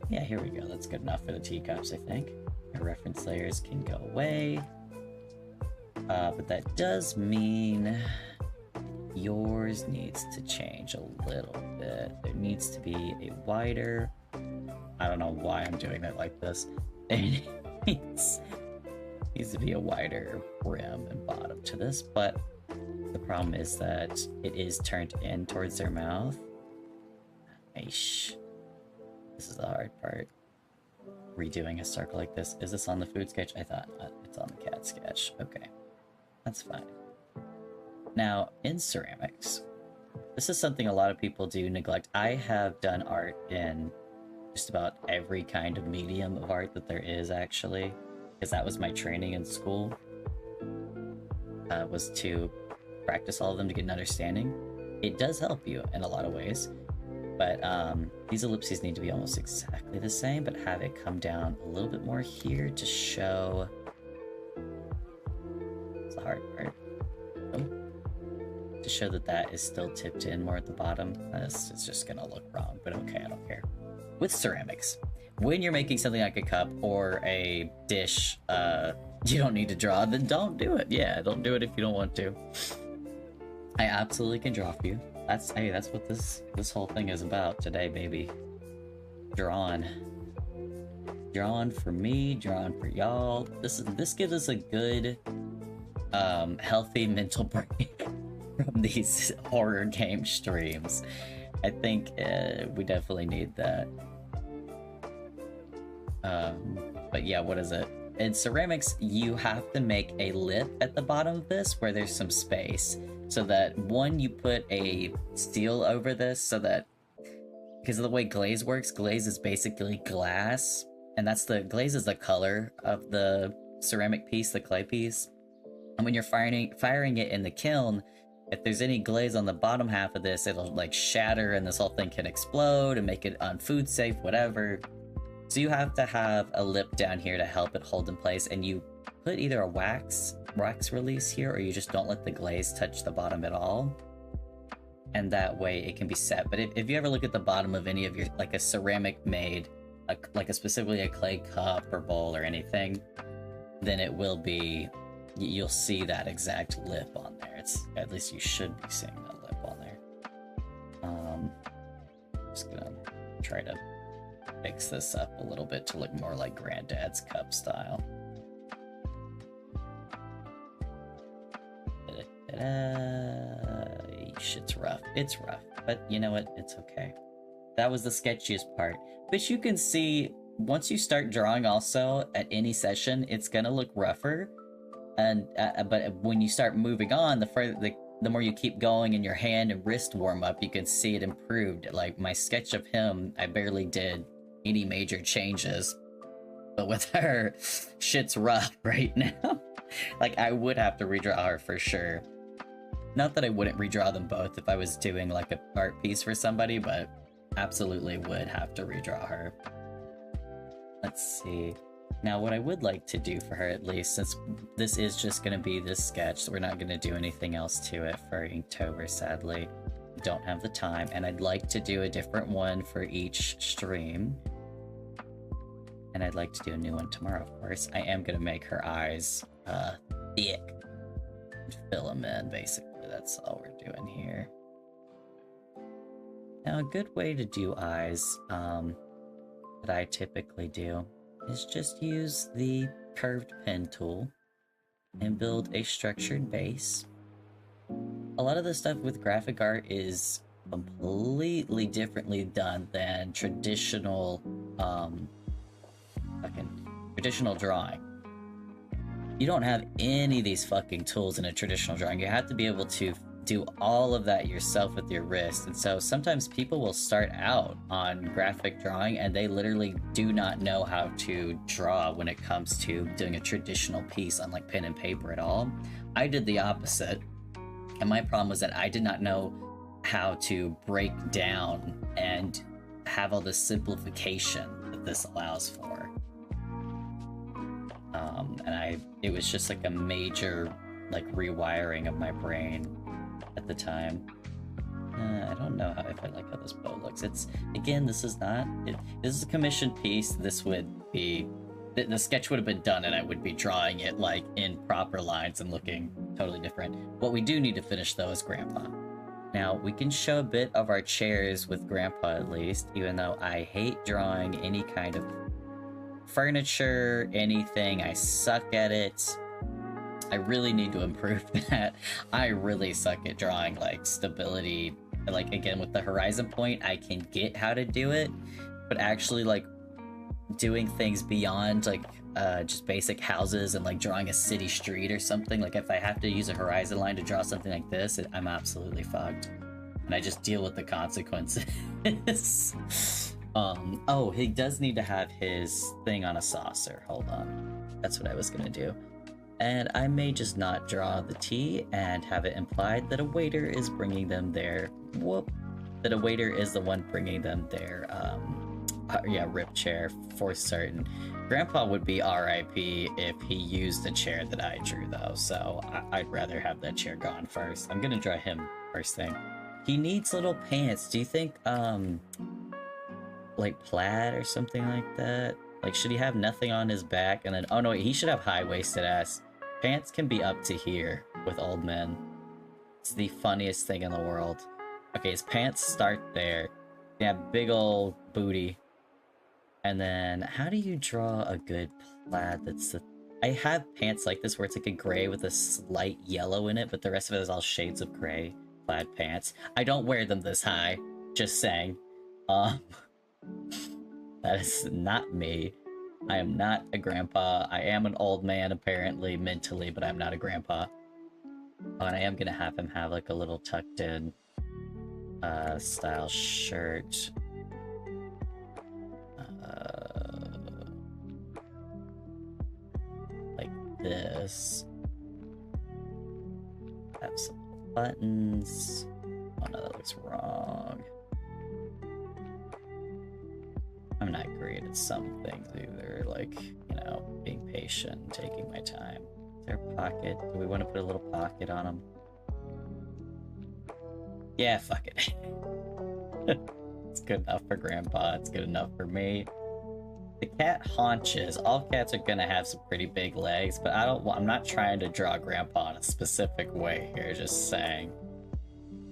Yeah, here we go. That's good enough for the teacups, I think. Your reference layers can go away. But that does mean yours needs to change a little bit. There needs to be a wider I don't know why I'm doing that like this. It needs to be a wider rim and bottom to this, but the problem is that it is turned in towards their mouth. Aish. This is the hard part. Redoing a circle like this. Is this on the food sketch? I thought not. It's on the cat sketch. Okay. That's fine. Now, in ceramics, this is something a lot of people do neglect. I have done art in just about every kind of medium of art that there is, actually, because that was my training in school, was to practice all of them to get an understanding. It does help you in a lot of ways, but these ellipses need to be almost exactly the same, but have it come down a little bit more here to show... It's the hard part. Oh. To show that that is still tipped in more at the bottom. This is just gonna look wrong, but okay, I don't care. With ceramics, when you're making something like a cup or a dish, you don't need to draw, then don't do it. Yeah, don't do it if you don't want to. I absolutely can draw for you. That's what this whole thing is about today, baby. Drawing for me, drawing for y'all. This gives us a good, healthy mental break from these horror game streams. I think we definitely need that. But yeah, what is it? In ceramics, you have to make a lip at the bottom of this where there's some space. So that, one, you put a steel over this so that, because of the way glaze works, glaze is basically glass. And glaze is the color of the ceramic piece, the clay piece. And when you're firing it in the kiln, if there's any glaze on the bottom half of this, it'll like shatter and this whole thing can explode and make it unfood safe, whatever. So you have to have a lip down here to help it hold in place, and you put either a wax release here, or you just don't let the glaze touch the bottom at all. And that way it can be set. But if you ever look at the bottom of any of your, like a ceramic made, like specifically a clay cup or bowl or anything, then it will be, you'll see that exact lip on there. At least you should be seeing that lip on there. Just gonna try to fix this up a little bit to look more like Granddad's cup style. It's rough. It's rough, but you know what? It's okay. That was the sketchiest part. But you can see, once you start drawing also, at any session, it's gonna look rougher. And but when you start moving on, the more you keep going and your hand and wrist warm up, you can see it improved. Like my sketch of him, I barely did any major changes, but with her, shit's rough right now. Like I would have to redraw her for sure. Not that I wouldn't redraw them both if I was doing like an art piece for somebody, but absolutely would have to redraw her. Let's see. Now, what I would like to do for her, at least, since this is just going to be this sketch, so we're not going to do anything else to it for Inktober, sadly. Don't have the time, and I'd like to do a different one for each stream. And I'd like to do a new one tomorrow, of course. I am going to make her eyes thick. And fill them in, basically. That's all we're doing here. Now, a good way to do eyes, that I typically do, is just use the curved pen tool and build a structured base. A lot of the stuff with graphic art is completely differently done than traditional traditional drawing. You don't have any of these fucking tools in a traditional drawing. You have to be able to do all of that yourself with your wrist. And so sometimes people will start out on graphic drawing and they literally do not know how to draw when it comes to doing a traditional piece on like pen and paper at all. I did the opposite. And my problem was that I did not know how to break down and have all the simplification that this allows for. It was just like a major like rewiring of my brain at the time. I don't know if I like how this bow looks. It's, again, this is a commissioned piece. This would be, the sketch would have been done and I would be drawing it like in proper lines and looking totally different. What we do need to finish though is Grandpa. Now, we can show a bit of our chairs with Grandpa at least, even though I hate drawing any kind of furniture, anything. I suck at it. I really need to improve that. I really suck at drawing, like, stability. Like, again, with the horizon point, I can get how to do it, but actually, like, doing things beyond, like, just basic houses and, like, drawing a city street or something, like, if I have to use a horizon line to draw something like this, I'm absolutely fucked. And I just deal with the consequences. Oh, he does need to have his thing on a saucer. Hold on. That's what I was gonna do. And I may just not draw the T and have it implied that a waiter is bringing them their... Whoop. That a waiter is the one bringing them their, yeah, rip chair for certain. Grandpa would be RIP if he used the chair that I drew, though, so I'd rather have that chair gone first. I'm gonna draw him first thing. He needs little pants. Do you think, like plaid or something like that? Like, should he have nothing on his back and then... Oh no, he should have high-waisted ass. Pants can be up to here with old men. It's the funniest thing in the world. Okay, his pants start there. They have big old booty. And then, how do you draw a good plaid that's the... I have pants like this where it's like a gray with a slight yellow in it, but the rest of it is all shades of gray plaid pants. I don't wear them this high, just saying. That is not me. I am not a grandpa. I am an old man, apparently, mentally, but I'm not a grandpa. Oh, and I am gonna have him have, like, a little tucked-in, style shirt. Like this. Have some buttons. Oh no, that looks wrong. I'm not great at some things either, like, you know, being patient, taking my time. Is there a pocket? Do we want to put a little pocket on him? Yeah, fuck it. It's good enough for Grandpa, it's good enough for me. The cat haunches. All cats are gonna have some pretty big legs, but I'm not trying to draw Grandpa in a specific way here, just saying.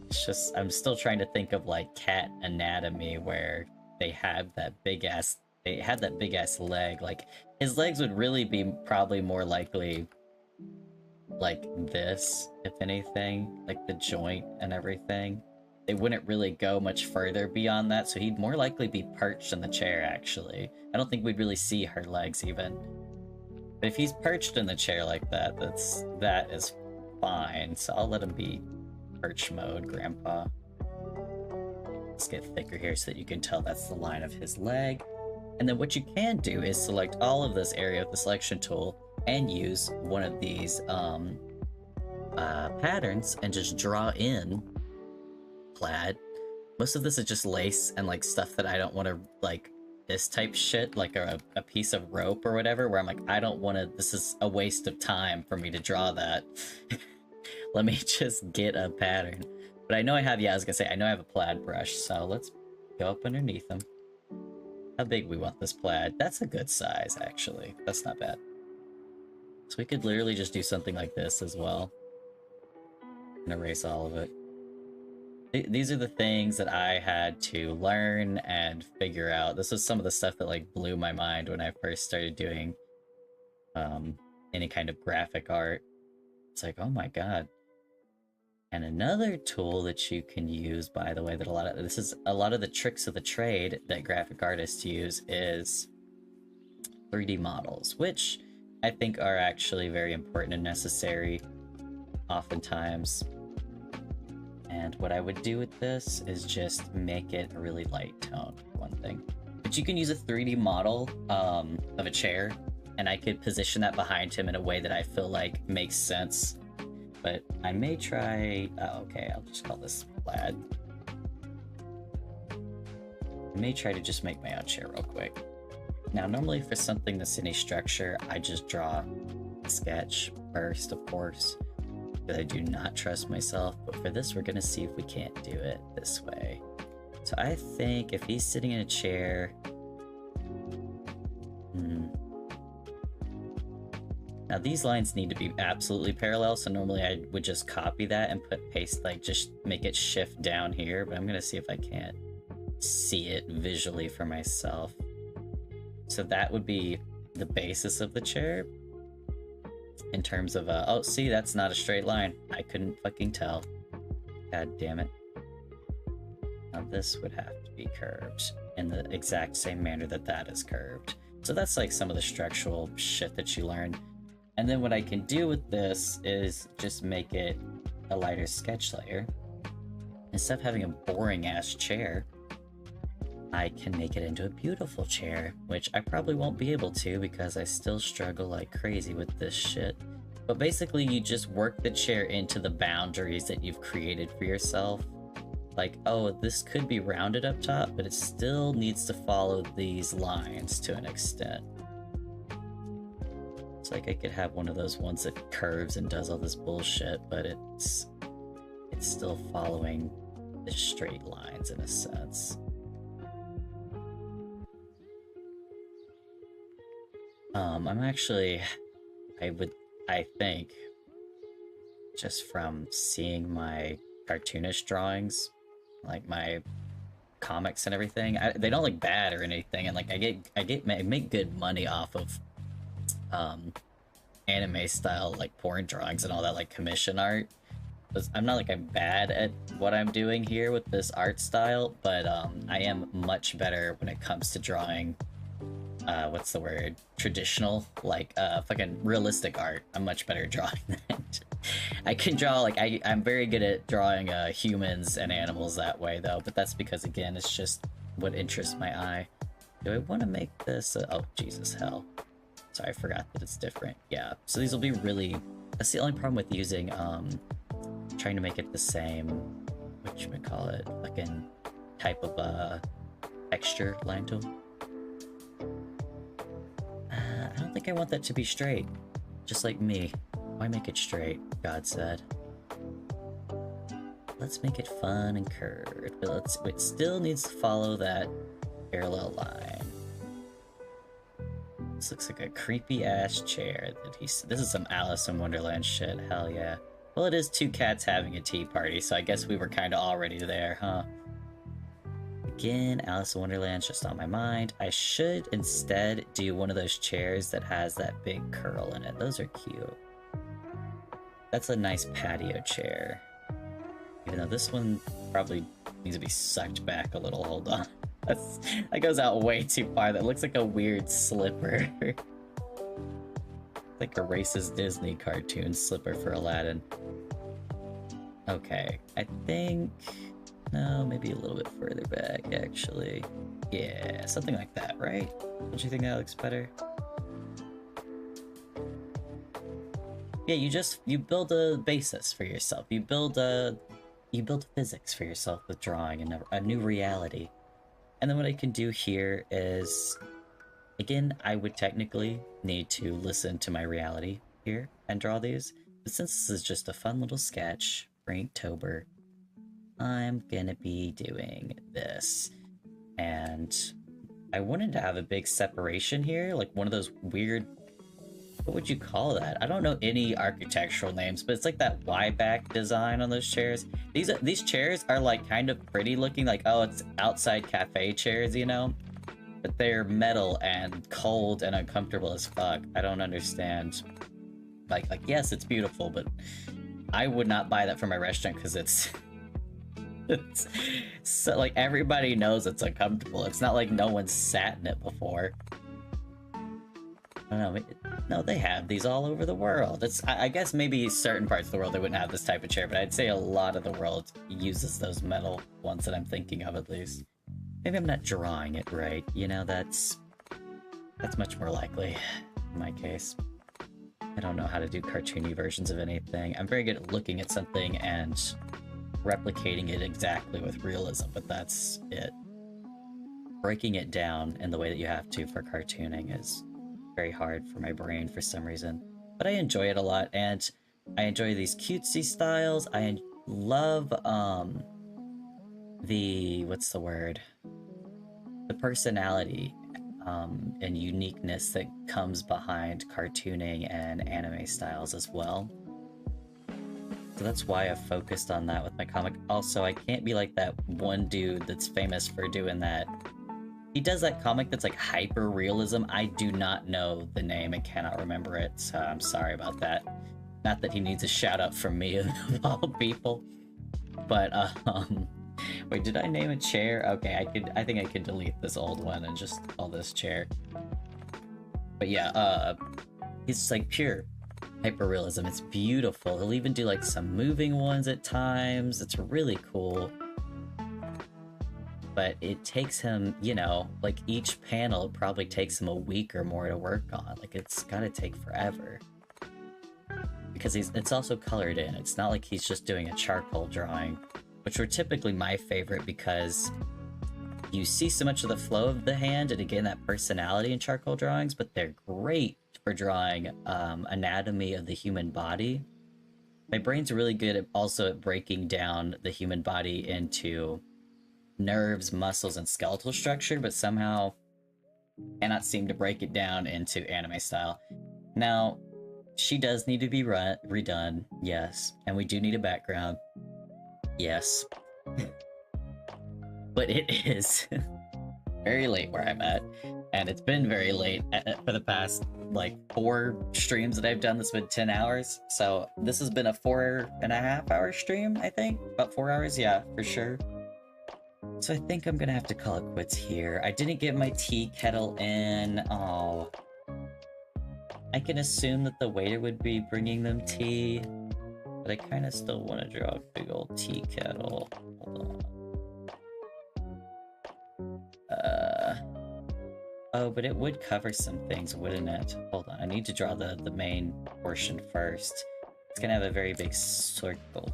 It's just, I'm still trying to think of, like, cat anatomy where they have that big ass leg. Like, his legs would really be probably more likely like this, if anything, like the joint and everything. They wouldn't really go much further beyond that, so he'd more likely be perched in the chair, actually. I don't think we'd really see her legs even. But if he's perched in the chair like that, that is fine, so I'll let him be perch mode, Grandpa. Let's get thicker here so that you can tell that's the line of his leg. And then what you can do is select all of this area with the selection tool and use one of these patterns and just draw in plaid. Most of this is just lace and, like, stuff that I don't want to, like, this type shit, like a piece of rope or whatever, where I'm like, I don't want to, this is a waste of time for me to draw that. Let me just get a pattern. But I know I have, yeah, I was gonna say, I know I have a plaid brush, so let's go up underneath them. How big we want this plaid? That's a good size, actually. That's not bad. So we could literally just do something like this as well. And erase all of it. These are the things that I had to learn and figure out. This was some of the stuff that, like, blew my mind when I first started doing any kind of graphic art. It's like, oh my god. And another tool that you can use, by the way, that a lot of the tricks of the trade that graphic artists use is 3D models, which I think are actually very important and necessary oftentimes. And what I would do with this is just make it a really light tone, for one thing. But you can use a 3D model of a chair, and I could position that behind him in a way that I feel like makes sense. But I may try... Oh, okay, I'll just call this plaid. I may try to just make my own chair real quick. Now, normally for something that's in a structure, I just draw a sketch first, of course, because I do not trust myself. But for this, we're going to see if we can't do it this way. So I think if he's sitting in a chair... Now these lines need to be absolutely parallel, so normally I would just copy that and put paste, like just make it shift down here, but I'm gonna see if I can't see it visually for myself. So that would be the basis of the chair. In terms of, oh, see, that's not a straight line. I couldn't fucking tell. God damn it. Now this would have to be curved in the exact same manner that that is curved. So that's like some of the structural shit that you learn. And then what I can do with this is just make it a lighter sketch layer. Instead of having a boring ass chair, I can make it into a beautiful chair, which I probably won't be able to because I still struggle like crazy with this shit. But basically you just work the chair into the boundaries that you've created for yourself. Like, oh, this could be rounded up top, but it still needs to follow these lines to an extent. It's like I could have one of those ones that curves and does all this bullshit, but it's still following the straight lines in a sense. I'm actually, I think, just from seeing my cartoonish drawings, like my comics and everything, they don't look bad or anything, and like I make good money off of anime style like porn drawings and all that, like commission art. I'm not like I'm bad at what I'm doing here with this art style, but I am much better when it comes to drawing what's the word? Traditional, like fucking realistic art. I'm much better at drawing that. I can draw, like, I'm very good at drawing humans and animals that way though, but that's because again, it's just what interests my eye. Do I want to make this, oh Jesus hell. Sorry, I forgot that it's different. Yeah, so these will be really, that's the only problem with using, trying to make it the same, whatchamacallit, fucking type of texture line tool. I don't think I want that to be straight. Just like me. Why make it straight? God said. Let's make it fun and curved, but it still needs to follow that parallel line. This looks like a creepy ass chair that this is some Alice in Wonderland shit. Hell yeah. Well, it is two cats having a tea party, so I guess we were kind of already there, huh? Again, Alice in Wonderland's just on my mind. I should instead do one of those chairs that has that big curl in it. Those are cute. That's a nice patio chair. Even though this one probably needs to be sucked back a little. Hold on. That goes out way too far. That looks like a weird slipper. Like a racist Disney cartoon slipper for Aladdin. Okay, I think... No, maybe a little bit further back, actually. Yeah, something like that, right? Don't you think that looks better? Yeah, you build a basis for yourself. You build physics for yourself with drawing and a new reality. And then what I can do here is, again, I would technically need to listen to my reality here and draw these. But since this is just a fun little sketch for Inktober, I'm gonna be doing this. And I wanted to have a big separation here, like one of those weird, what would you call that? I don't know any architectural names, but it's like that Y-back design on those chairs. These chairs are like kind of pretty looking, like, oh, it's outside cafe chairs, you know? But they're metal and cold and uncomfortable as fuck. I don't understand. Like yes, it's beautiful, but I would not buy that for my restaurant because it's so, like, everybody knows it's uncomfortable. It's not like no one's sat in it before. I don't know. No, they have these all over the world. I guess maybe certain parts of the world they wouldn't have this type of chair, but I'd say a lot of the world uses those metal ones that I'm thinking of, at least. Maybe I'm not drawing it right. You know, that's much more likely in my case. I don't know how to do cartoony versions of anything. I'm very good at looking at something and replicating it exactly with realism, but that's it. Breaking it down in the way that you have to for cartooning is very hard for my brain for some reason. But I enjoy it a lot, and I enjoy these cutesy styles. I love, what's the word? The personality and uniqueness that comes behind cartooning and anime styles as well. So that's why I've focused on that with my comic. Also, I can't be like that one dude that's famous for doing that. He does that comic that's like hyper realism. I do not know the name and cannot remember it, so I'm sorry about that. Not that he needs a shout out from me of all people. But wait, did I name a chair? Okay, I think I could delete this old one and just call this chair. But yeah, it's like pure hyperrealism. It's beautiful. He'll even do like some moving ones at times. It's really cool. But it takes him, you know, like each panel probably takes him a week or more to work on. Like it's gotta take forever. Because it's also colored in. It's not like he's just doing a charcoal drawing, which were typically my favorite because you see so much of the flow of the hand and again that personality in charcoal drawings, but they're great for drawing anatomy of the human body. My brain's really good at breaking down the human body into nerves, muscles, and skeletal structure, but somehow cannot seem to break it down into anime style. Now, she does need to be redone, yes, and we do need a background, yes. But it is very late where I'm at, and it's been very late for the past, like, 4 streams that I've done. This has been 10 hours, so this has been a 4.5 hour stream, I think? About 4 hours? Yeah, for sure. So I think I'm gonna have to call it quits here. I didn't get my tea kettle in. Oh. I can assume that the waiter would be bringing them tea, but I kind of still want to draw a big old tea kettle. Hold on. Oh, but it would cover some things, wouldn't it? Hold on, I need to draw the main portion first. It's gonna have a very big circle.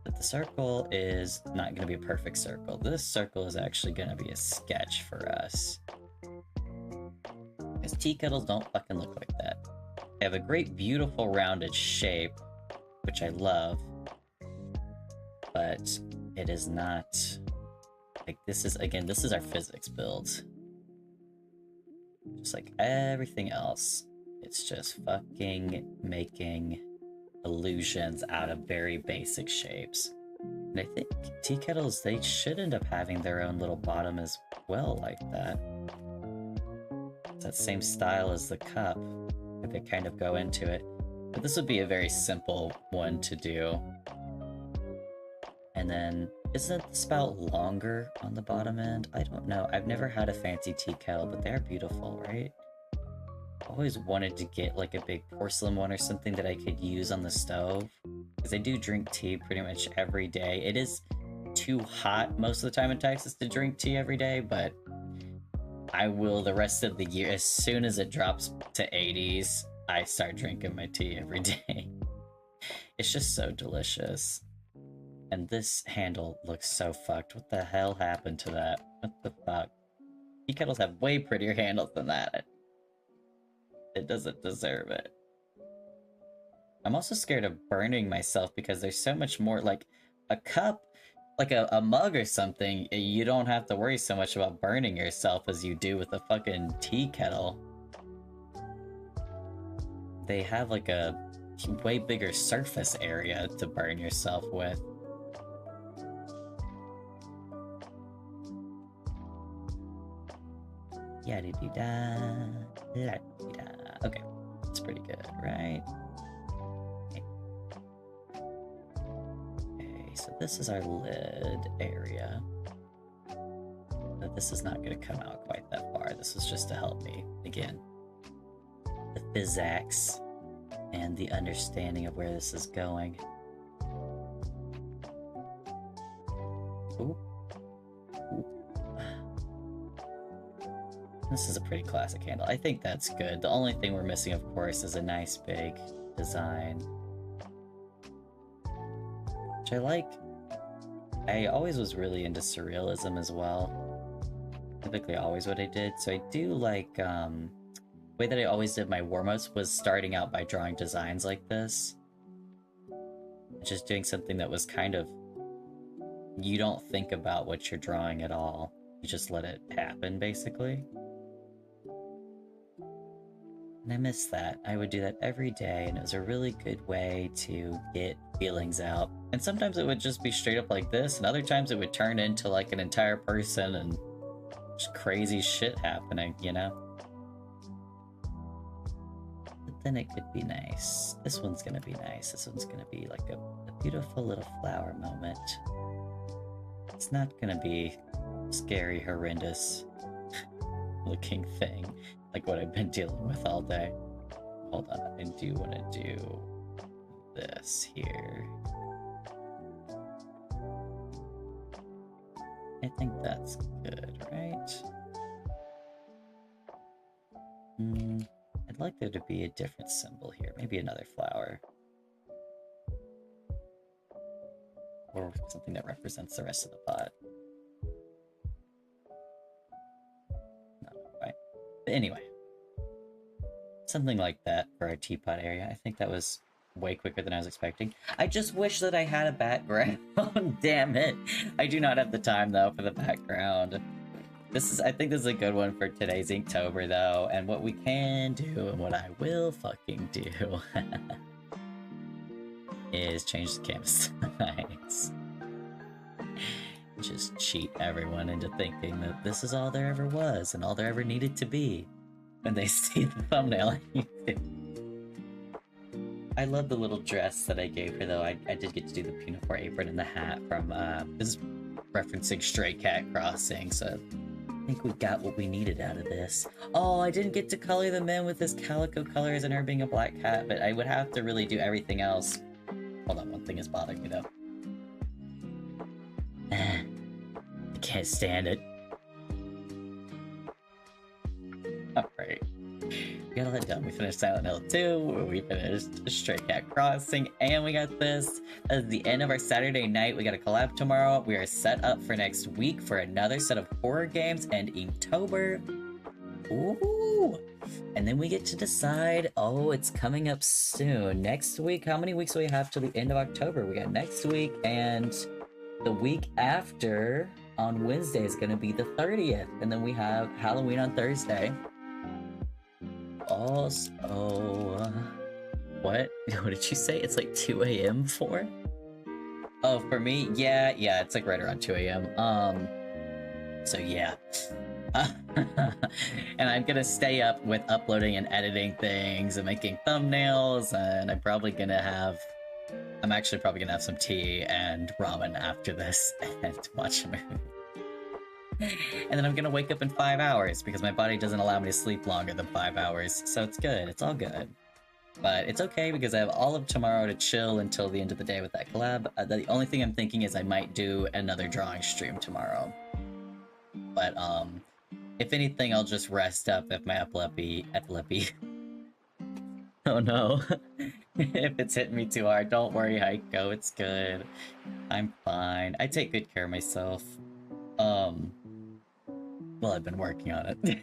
But the circle is not gonna be a perfect circle. This circle is actually gonna be a sketch for us. Because tea kettles don't fucking look like that. They have a great, beautiful, rounded shape, which I love. But it is not... Like, this is, again, this is our physics build. Just like everything else, it's just fucking making illusions out of very basic shapes. And I think tea kettles, they should end up having their own little bottom as well like that. It's that same style as the cup, if they kind of go into it. But this would be a very simple one to do. And then, isn't the spout longer on the bottom end? I don't know. I've never had a fancy tea kettle, but they're beautiful, right? Always wanted to get like a big porcelain one or something that I could use on the stove. Because I do drink tea pretty much every day. It is too hot most of the time in Texas to drink tea every day, but I will the rest of the year. As soon as it drops to 80s, I start drinking my tea every day. It's just so delicious. And this handle looks so fucked. What the hell happened to that? What the fuck? Tea kettles have way prettier handles than that. It doesn't deserve it. I'm also scared of burning myself because there's so much more, like, a cup, like a mug or something, you don't have to worry so much about burning yourself as you do with a fucking tea kettle. They have, like, a way bigger surface area to burn yourself with. Yada-dee-da, la-dee-da. Okay, that's pretty good, right? Okay, so this is our lid area. But this is not going to come out quite that far. This is just to help me, again, the physics and the understanding of where this is going. Ooh. Ooh. This is a pretty classic handle. I think that's good. The only thing we're missing, of course, is a nice big design. Which I like. I always was really into surrealism as well. Typically always what I did. So I do like, the way that I always did my warm-ups was starting out by drawing designs like this. Just doing something that was kind of... You don't think about what you're drawing at all. You just let it happen, basically. And I miss that. I would do that every day, and it was a really good way to get feelings out. And sometimes it would just be straight up like this, and other times it would turn into like an entire person and just crazy shit happening, you know? But then it could be nice. This one's gonna be nice. This one's gonna be like a beautiful little flower moment. It's not gonna be scary, horrendous looking thing like what I've been dealing with all day. Hold on, I do want to do this here. I think that's good, right? I'd like there to be a different symbol here. Maybe another flower. Or something that represents the rest of the pot. But anyway, something like that for our teapot area. I think that was way quicker than I was expecting. I just wish that I had a background. Damn it. I do not have the time, though, for the background. I think this is a good one for today's Inktober, though. And what we can do, and what I will fucking do, is change the canvas size. Just cheat everyone into thinking that this is all there ever was and all there ever needed to be when they see the thumbnail on YouTube. I love the little dress that I gave her, though. I did get to do the pinafore apron and the hat from, this is referencing Stray Cat Crossing, so I think we got what we needed out of this. Oh, I didn't get to color them in with this calico colors and her being a black cat, but I would have to really do everything else. Hold on, one thing is bothering me, though. I can't stand it. Alright. We got all that done. We finished Silent Hill 2, we finished Stray Cat Crossing, and we got this as the end of our Saturday night. We got a collab tomorrow. We are set up for next week for another set of horror games and Inktober. Ooh! And then we get to decide, oh, it's coming up soon. Next week, how many weeks do we have till the end of October? We got next week, and the week after on Wednesday is going to be the 30th. And then we have Halloween on Thursday. Also, what did you say? It's like 2 a.m. for? Oh, for me? Yeah, it's like right around 2 a.m. So yeah. And I'm gonna stay up with uploading and editing things and making thumbnails, and I'm actually probably gonna have some tea and ramen after this and watch a movie. And then I'm gonna wake up in 5 hours because my body doesn't allow me to sleep longer than 5 hours, so it's good, it's all good. But it's okay because I have all of tomorrow to chill until the end of the day with that collab. The only thing I'm thinking is I might do another drawing stream tomorrow. But if anything, I'll just rest up if my epilepsy. Oh no. If it's hitting me too hard, don't worry, Heiko, it's good. I'm fine. I take good care of myself. Well, I've been working on it.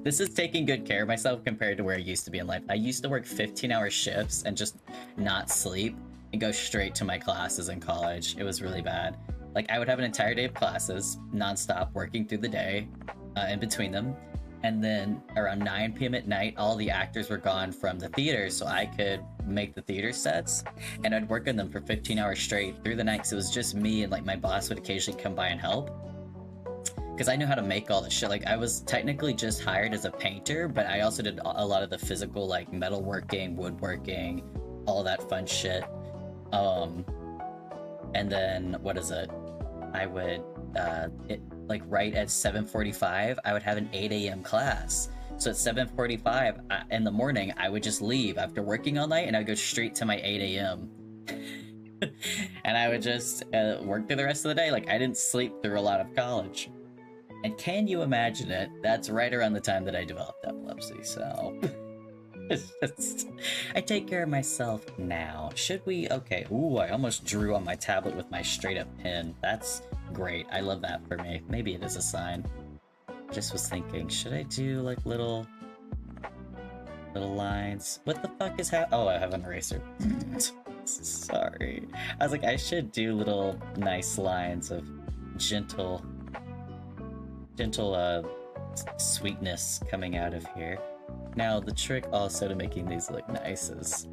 This is taking good care of myself compared to where I used to be in life. I used to work 15-hour shifts and just not sleep and go straight to my classes in college. It was really bad. Like, I would have an entire day of classes, non-stop, working through the day, in between them. And then around 9 p.m. at night, all the actors were gone from the theater, so I could make the theater sets. And I'd work on them for 15 hours straight through the night, because it was just me, and like my boss would occasionally come by and help. Because I knew how to make all this shit. Like, I was technically just hired as a painter, but I also did a lot of the physical, like, metalworking, woodworking, all that fun shit. And then, what is it? I would, right at 7:45, I would have an 8 a.m. class. So at 7:45 in the morning, I would just leave after working all night, and I'd go straight to my 8 a.m. And I would just work through the rest of the day. Like, I didn't sleep through a lot of college. And can you imagine it? That's right around the time that I developed epilepsy, so... It's just... I take care of myself now. Should we? Okay, ooh, I almost drew on my tablet with my straight-up pen. That's great. I love that for me. Maybe it is a sign. I just was thinking, should I do, like, little lines? What the fuck is oh, I have an eraser. Sorry. I was like, I should do little nice lines of gentle gentle sweetness coming out of here. Now, the trick also to making these look nice is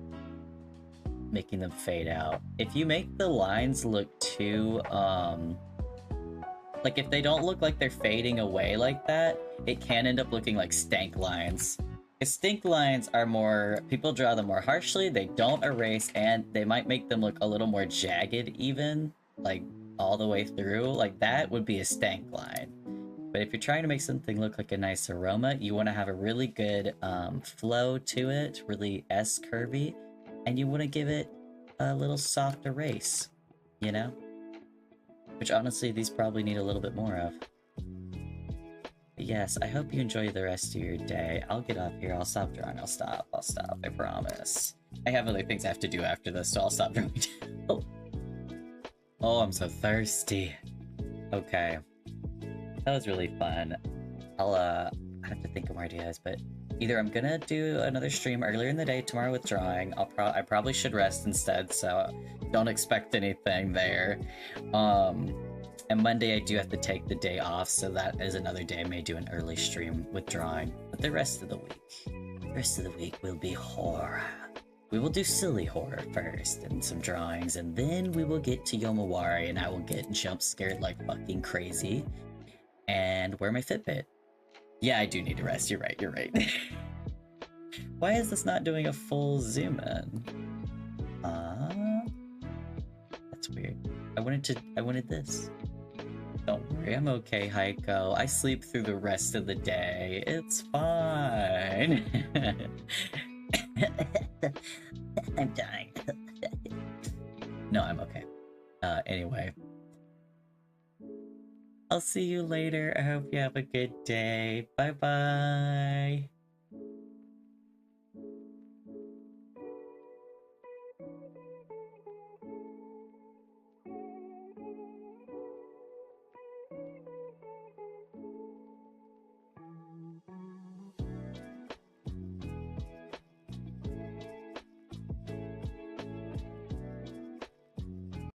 making them fade out. If you make the lines look too, like if they don't look like they're fading away like that, it can end up looking like stank lines. Because stink lines are more, people draw them more harshly, they don't erase, and they might make them look a little more jagged even, like all the way through. Like that would be a stank line. But if you're trying to make something look like a nice aroma, you want to have a really good flow to it, really S-curvy, and you want to give it a little soft erase, you know? Which honestly, these probably need a little bit more of. But yes, I hope you enjoy the rest of your day. I'll get off here, I'll stop drawing, I'll stop, I promise. I have other things I have to do after this, so I'll stop drawing. Oh, I'm so thirsty. Okay. That was really fun. I'll have to think of more ideas, but either I'm gonna do another stream earlier in the day tomorrow with drawing. I probably should rest instead, so don't expect anything there. And Monday I do have to take the day off, so that is another day I may do an early stream with drawing. But the rest of the week will be horror. We will do silly horror first and some drawings, and then we will get to Yomawari and I will get jump scared like fucking crazy and wear my Fitbit. Yeah, I do need to rest. You're right. Why is this not doing a full zoom in? That's weird. I wanted this. Don't worry, I'm okay, Heiko. I sleep through the rest of the day. It's fine. I'm dying. No, I'm okay. Anyway. I'll see you later. I hope you have a good day. Bye-bye.